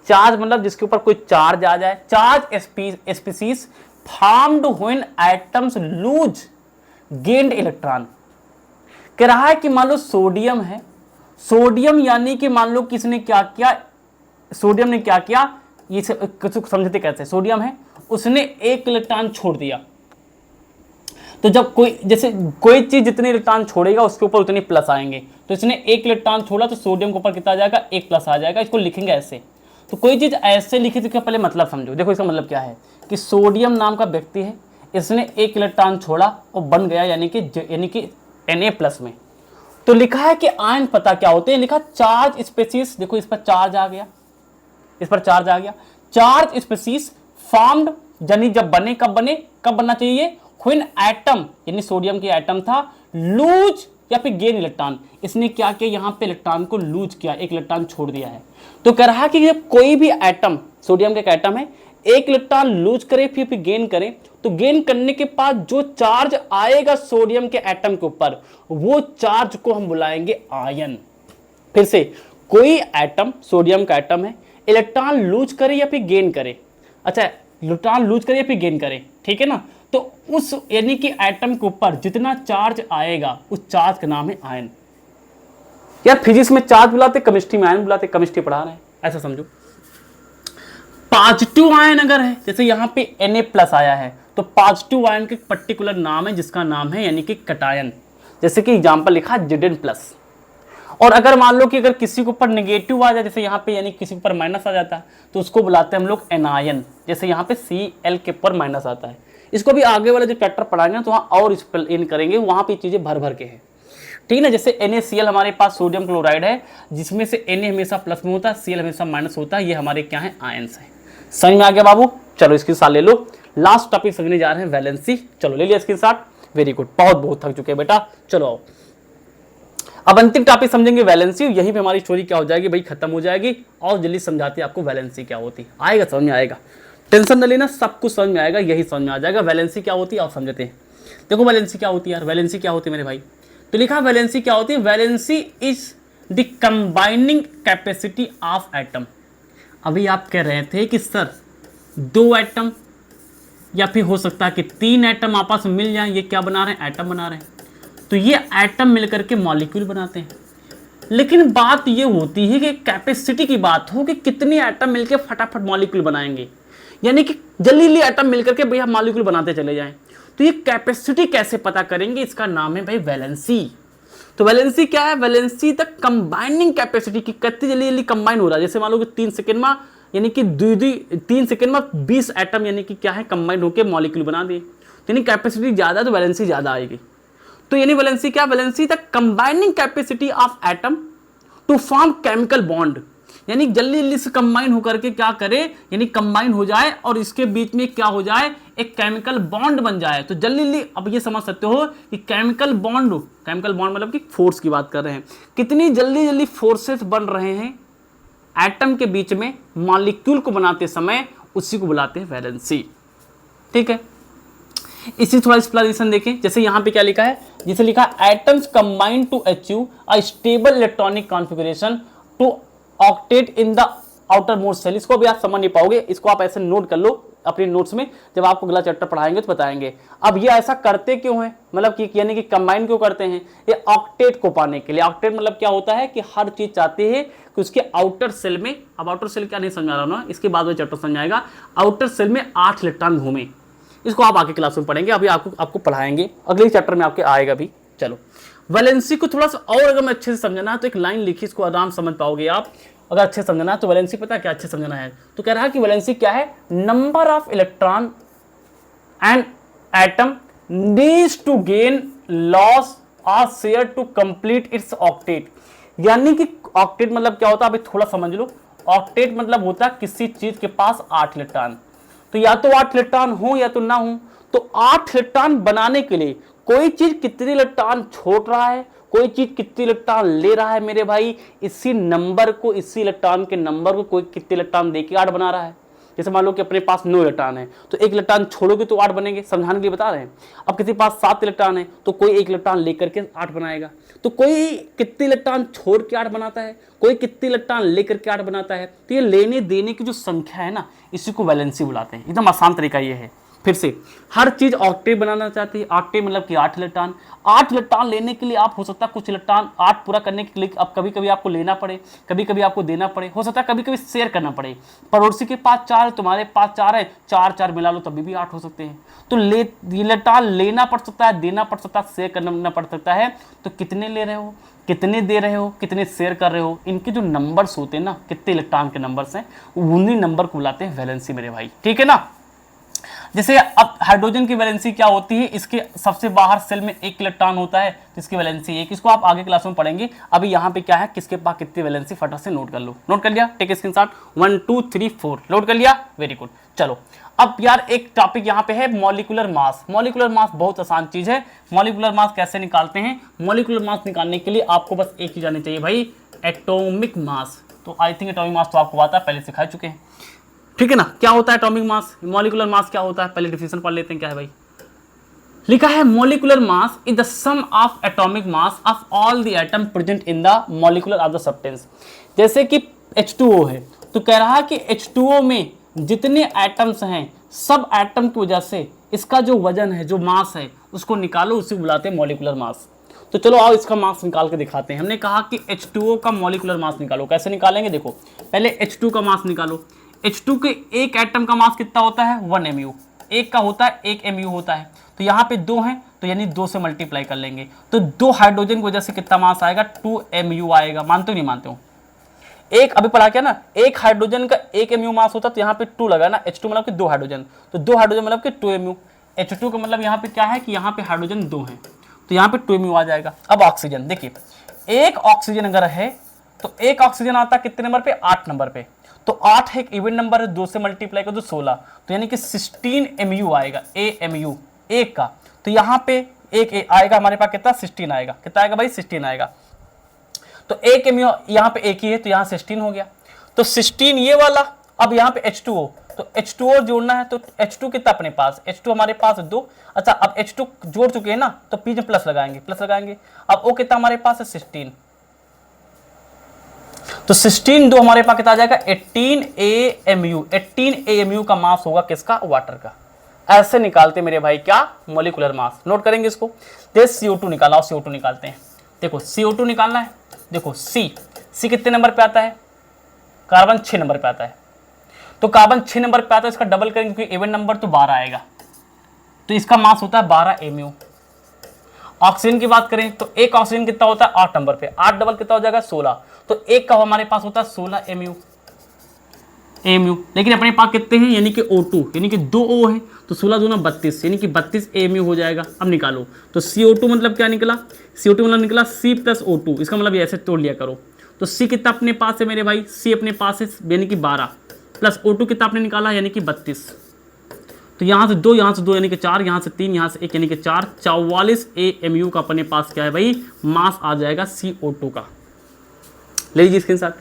चार्ज मतलब जिसके ऊपर कोई चार्ज आ जाए। Charge species formed when atoms lose gained electron. कह रहा है कि मान लो सोडियम है, सोडियम यानी कि मान लो किसने क्या किया, सोडियम ने क्या किया, ये समझते कैसे। सोडियम है, उसने 1 इलेक्ट्रॉन छोड़ दिया, तो जब कोई जैसे कोई चीज जितने इलेक्ट्रॉन छोड़ेगा उसके ऊपर उतने प्लस आएंगे। तो इसने 1 इलेक्ट्रॉन छोड़ा तो सोडियम के ऊपर कितना आ जाएगा? 1 प्लस आ जाएगा। इसको लिखेंगे ऐसे। तो कोई चीज ऐसे लिखी तो क्या पहले मतलब समझो। देखो इसका मतलब क्या है कि सोडियम नाम का व्यक्ति है, इसने 1 इलेक्ट्रॉन छोड़ा और बन गया यानी कि Na+ में। तो लिखा है कि आयन पता क्या होते हैं। लिखा चार्ज स्पेसीज, देखो इस पर चार्ज आ गया, इस पर चार्ज आ गया। चार्ज स्पेसीज फॉर्म्ड यानी जब बने, कब बने, कब बनना चाहिए? व्हेन एटम यानी सोडियम की एटम था लूज या फिर गेन इलेक्ट्रॉन। इसने क्या किया? यहां पे इलेक्ट्रॉन को लूज किया, 1 इलेक्ट्रॉन छोड़ दिया है। तो कह रहा है कि जब कोई भी एटम, सोडियम का एक एटम है, 1 इलेक्ट्रॉन लूज करे फिर गेन करे, तो गेन करने के बाद जो चार्ज आएगा सोडियम के एटम के ऊपर, वो चार्ज को हम बुलाएंगे आयन। फिर से, कोई एटम, सोडियम का एटम है, इलेक्ट्रॉन लूज करे या फिर गेन करे, अच्छा इलेक्ट्रॉन लूज करे या फिर गेन करे, ठीक है ना, तो उस यानी कि एटम के ऊपर जितना चार्ज आएगा उस चार्ज का नाम है आयन। यार फिजिक्स में चार्ज बुलाते, केमिस्ट्री में आयन बुलाते, केमिस्ट्री पढ़ा रहे हैं, ऐसा समझो। पॉजिटिव आयन अगर है, जैसे यहां पे Na+ आया है, तो पॉजिटिव आयन का पर्टिकुलर नाम है जिसका नाम है यानी कि कटायन। जैसे कि एग्जांपल लिखा Zn+। और अगर मान लो कि अगर किसी के ऊपर नेगेटिव आ जाए, जैसे यहाँ पे यानी किसी के ऊपर माइनस आ जाता है, तो उसको बुलाते हैं हम लोग एनायन। जैसे यहाँ पे Cl के ऊपर माइनस आता है। इसको भी आगे वाला जो चैप्टर पढ़ाएंगे ना तो वहाँ और इन करेंगे, वहाँ पे चीजें भर भर के हैं, ठीक ना। जैसे NaCl हमारे पास सोडियम क्लोराइड है, जिसमें से Na हमेशा प्लस में होता है, Cl हमेशा माइनस होता है। ये हमारे क्या है? आयंस है। समझ में आ गया बाबू? चलो इसकी साथ ले लो। लास्ट टॉपिक समझने जा रहे हैं वैलेंसी। चलो ले लिया इसके साथ, वेरी गुड, बहुत थक चुके हैं बेटा। चलो आओ अब अंतिम टॉपिक समझेंगे वैलेंसी। यहीं पे हमारी स्टोरी क्या हो जाएगी भाई, खत्म हो जाएगी। और जल्दी समझाते हैं आपको वैलेंसी क्या होती है। आएगा, समझ में आएगा, टेंशन न लेना, सब कुछ समझ में आएगा, यही समझ में आ जाएगा। वैलेंसी क्या होती है आप समझते हैं। देखो वैलेंसी क्या होती है यार, वैलेंसी क्या होती है मेरे भाई। तो लिखा वैलेंसी क्या होती है। Valency is the combining capacity of atom. अभी आप कह रहे थे कि सर 2 एटम या फिर हो सकता है कि 3 एटम आपस में मिल जाएं, ये क्या बना रहे हैं? एटम बना रहे हैं। तो ये एटम मिलकर के मॉलिक्यूल बनाते हैं। लेकिन बात ये होती है कि कैपेसिटी की बात हो कि कितने एटम मिलकर फटाफट मॉलिक्यूल बनाएंगे, यानी कि जल्दी एटम मिलकर के भैया मॉलिक्यूल बनाते चले जाएं। तो ये कैपेसिटी कैसे पता करेंगे? इसका नाम है भाई वैलेंसी। तो वैलेंसी क्या है? वैलेंसी द कंबाइनिंग कैपेसिटी की कितनी जल्दी कंबाइन हो रहा है। जैसे मान लो कि 3 सेकंड में यानी कि 3 सेकंड में 20 एटम यानी कि क्या है कंबाइन होकर मॉलिक्यूल बना दिए। तो यानी कैपेसिटी ज्यादा तो वैलेंसी ज्यादा आएगी। तो यानी वैलेंसी क्या? Valency the combining capacity of atom to form chemical bond, यानी जल्दी से कंबाइन होकर के क्या करे, यानी कंबाइन हो जाए और इसके बीच में क्या हो जाए, एक केमिकल बॉन्ड बन जाए। तो जल्दी अब ये समझ सकते हो कि केमिकल बॉन्ड मतलब कि फोर्स की बात कर रहे हैं, कितनी जल्दी फोर्सेस बन रहे हैं एटम के बीच में मॉलिक्यूल को बनाते समय, उसी को बुलाते हैं वैलेंसी। ठीक है, इसी थोड़ा एक्सप्लेनेशन देखें। जैसे यहां पे क्या लिखा है, जैसे लिखा atoms combine to achieve a stable electronic configuration to octet in the outermost shell. इसको भी आप समझ नहीं पाओगे, इसको आप ऐसे नोट कर लो, अपने नोट्स में जब आपको अगला चैप्टर पढ़ाएंगे तो बताएंगे। अब ये ऐसा करते क्यों है, मतलब कि यानी कि कंबाइन क्यों करते हैं, ये ऑक्टेट को पाने के लिए। ऑक्टेट मतलब क्या होता है कि हर चीज चाहती है कि उसके आउटर सेल में, अब आउटर सेल क्या नहीं समझा रहा हूं ना, इसके बाद में चैप्टर समझाएगा, आउटर सेल में 8 इलेक्ट्रॉन घूमे। इसको आप आगे क्लास में पढ़ेंगे, अभी आपको पढ़ाएंगे, अगले चैप्टर में आपके आएगा भी। चलो वैलेंसी को थोड़ा सा और अगर मैं अच्छे से समझना है तो एक लाइन लिखी, इसको आराम समझ पाओगे आप। अगर अच्छे समझना है तो वैलेंसी पता है क्या अच्छे समझना है, तो कह रहा है कि वैलेंसी क्या है, number of electron and atom needs to gain loss और share to complete its octet. यानी कि ऑक्टेट मतलब क्या होता है, अभी थोड़ा समझ लो। ऑक्टेट मतलब होता है किसी चीज के पास 8 इलेक्ट्रॉन, तो या तो 8 इलेक्ट्रॉन हो या तो ना हो। तो 8 इलेक्ट्रॉन बनाने के लिए कोई चीज कितने इलेक्ट्रॉन छोड़ रहा है, कोई चीज कितने इलेक्ट्रॉन ले रहा है मेरे भाई, इसी नंबर को, इसी इलेक्ट्रॉन के नंबर को कोई कितने इलेक्ट्रॉन देके 8 बना रहा है। जैसे मान लो कि अपने पास 9 इलेक्ट्रॉन है तो 1 इलेक्ट्रॉन छोड़ोगे तो 8 बनेंगे, समझाने के लिए बता रहे हैं। अब किसी के पास 7 इलेक्ट्रॉन है तो कोई 1 इलेक्ट्रॉन लेकर के 8 बनाएगा। तो कोई कितने इलेक्ट्रॉन छोड़ के 8 बनाता है, कोई कितने इलेक्ट्रॉन लेकर के 8 बनाता है। तो ये लेने देने की जो संख्या है ना, इसी को वैलेंसी बुलाते हैं। एकदम आसान तरीका ये है। फिर से हर चीज ऑक्टेव बनाना चाहती है, ऑक्टेव मतलब कि 8 इलेक्ट्रॉन। 8 इलेक्ट्रॉन लेने के लिए आप हो सकता है कुछ इलेक्ट्रॉन 8 पूरा करने के लिए अब कभी कभी आपको लेना पड़े, कभी कभी आपको देना पड़े, हो सकता है कभी कभी शेयर करना पड़े। पड़ोसी के पास 4 है, तुम्हारे पास 4 है, 4 मिला लो तभी भी 8 हो सकते हैं। तो इलेक्ट्रॉन लेना पड़ सकता है, देना पड़ सकता है, शेयर करना पड़ सकता है। तो कितने ले रहे हो, कितने दे रहे हो, कितने शेयर कर रहे हो, इनके जो नंबर्स होते हैं ना, कितने इलेक्ट्रॉन के नंबर्स हैं, उन्हीं नंबर को बुलाते हैं वैलेंसी मेरे भाई। ठीक है ना। जैसे अब हाइड्रोजन की वैलेंसी क्या होती है, इसके सबसे बाहर सेल में 1 इलेक्ट्रॉन होता है तो इसकी वैलेंसी 1। इसको आप आगे क्लास में पढ़ेंगे। अभी यहाँ पे क्या है, किसके पास कितनी वैलेंसी, फटाफट से नोट कर लो। नोट कर लिया, टेक स्क्रीनशॉट, 1 2 3 4 नोट कर लिया, वेरी गुड। चलो अब यार एक टॉपिक यहाँ पे है मॉलिक्यूलर मास। मॉलिक्यूलर मास बहुत आसान चीज है। मॉलिक्यूलर मास कैसे निकालते हैं, मॉलिक्यूलर मास निकालने के लिए आपको बस एक चीज आनी चाहिए भाई, एटॉमिक मास। तो आई थिंक एटॉमिक मास तो आपको आता है, पहले सिखा चुके हैं। ठीक है ना। क्या होता है एटॉमिक मास, मॉलिक्यूलर मास क्या होता है, पहले डिफिनेशन पढ़ लेते हैं। क्या है भाई, लिखा है molecular mass is the sum of atomic mass of all the atom present in the molecular of the substance. जैसे कि H2O है तो कह रहा है कि H2O में जितने एटम्स हैं, सब एटम की वजह से इसका जो वजन है, जो मास है, उसको निकालो, उसी को बुलाते हैं मॉलिक्यूलर मास। तो चलो आओ इसका मास निकाल के दिखाते हैं। हमने कहा कि H2O का मॉलिक्यूलर मास निकालो। कैसे निकालेंगे, देखो पहले H2 का मास निकालो। H2 के एक एटम का मास कितना होता है, 1 mu। एक का होता है 1 mu होता है। तो यहाँ पे 2 हैं तो यानी 2 से मल्टीप्लाई कर लेंगे तो 2 हाइड्रोजन की वजह से कितना मास आएगा, 2 mu आएगा। मानते हो नहीं मानते हो, एक अभी पढ़ा क्या ना, एक हाइड्रोजन का 1 mu मास होता है तो यहाँ पे 2 लगा ना, H2 मतलब कि 2 हाइड्रोजन, तो 2 हाइड्रोजन मतलब कि 2 mu। H2 का मतलब यहाँ पे क्या है कि यहाँ पे हाइड्रोजन 2 हैं तो यहाँ पे 2 mu आ जाएगा। अब ऑक्सीजन देखिए, एक ऑक्सीजन अगर है तो एक ऑक्सीजन आता है कितने नंबर पे, 8 नंबर पे। तो 8 एक इवन नंबर है, 2 से मल्टीप्लाई कर दो 16, तो यानी कि 16 mu आएगा, AMU एक का। तो यहाँ पे एक आएगा हमारे पास कितना, 16 आएगा। कितना आएगा भाई, 16 आएगा। तो 1 mu यहाँ पे एक ही है तो यहाँ 16 हो गया। तो 16 ये वाला। अब यहाँ पे H2O, तो H2O जोड़ना है तो H2 कितना अपने पास, H2 हमारे पास 2। अच्छा अब H2 जोड़ चुके हैं ना तो पीछे प्लस लगाएंगे, प्लस लगाएंगे। अब O कितना हमारे पास है, 16। तो 16 2 हमारे पास कितना आ जाएगा, 18 AMU। 18 AMU का मास होगा किसका, वाटर का। ऐसे निकालते मेरे भाई क्या, मॉलिक्यूलर मास। नोट करेंगे इसको। जैसे CO2 निकाला, CO2 निकालते हैं। देखो CO2 निकालना है, देखो C कितने नंबर पे आता है, कार्बन 6 नंबर पे आता है। तो कार्बन 6 नंबर पे आता है, इसका डबल करेंगे क्योंकि इवन नंबर तो 12 आएगा, तो इसका मास होता है 12 AMU। ऑक्सीजन की बात करें तो एक ऑक्सीजन कितना होता है, 8 नंबर पे, 8 डबल कितना हो जाएगा, 16। तो एक का हमारे पास होता है 16 AMU। लेकिन अपने पास कितने हैं, यानी कि O2, यानी कि 2 O है तो 16 दूना 32, यानी कि 32 AMU हो जाएगा। अब निकालो तो CO2 मतलब क्या निकला, CO2 मतलब निकला C + O2। इसका मतलब ये ऐसे तोड़ लिया करो। तो C कितना अपने पास है मेरे भाई, C अपने पास है यानी कि 12 प्लस O2 कितना आपने निकाला, यानी कि 32। तो यहाँ से 2, यहाँ से 2 यानी कि 4, यहाँ से 3, यहाँ से 1 यानी कि 4, 44 AMU का अपने पास क्या है भाई, मास आ जाएगा CO2 का। ले लीजिए स्क्रीनशॉट।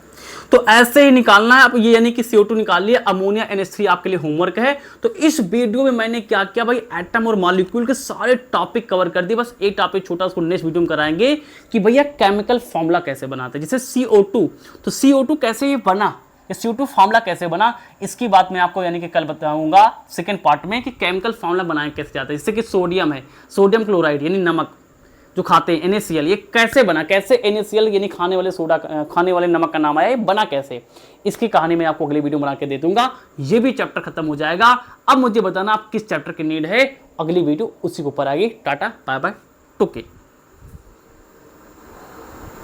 तो ऐसे ही निकालना है। अब ये यानी कि CO2 निकाल लिया, अमोनिया NH3 आपके लिए होमवर्क है। तो इस वीडियो में मैंने क्या किया भाई, एटम और मॉलिक्यूल के सारे टॉपिक कवर कर दिए। बस एक टॉपिक छोटा, उसको नेक्स्ट वीडियो में कराएंगे कि भैया केमिकल फॉर्मूला कैसे बनाते हैं। जैसे CO2, तो CO2 कैसे ये बना, CO2 फार्मूला कैसे बना, इसकी बात मैं आपको यानी कि कल बताऊंगा सेकंड पार्ट में कि केमिकल फार्मूला बनाया कैसे जाता है। जैसे कि सोडियम है, सोडियम क्लोराइड यानी नमक जो खाते हैं NaCl, ये कैसे बना, कैसे NaCl यानी खाने वाले सोडा, खाने वाले नमक का नाम आया, ये बना कैसे, इसकी कहानी मैं आपको अगली वीडियो बना के दे दूंगा। ये भी चैप्टर खत्म हो जाएगा। अब मुझे बताना आप किस चैप्टर की नीड है, अगली वीडियो उसी के ऊपर आएगी। Tata bye bye, टुके।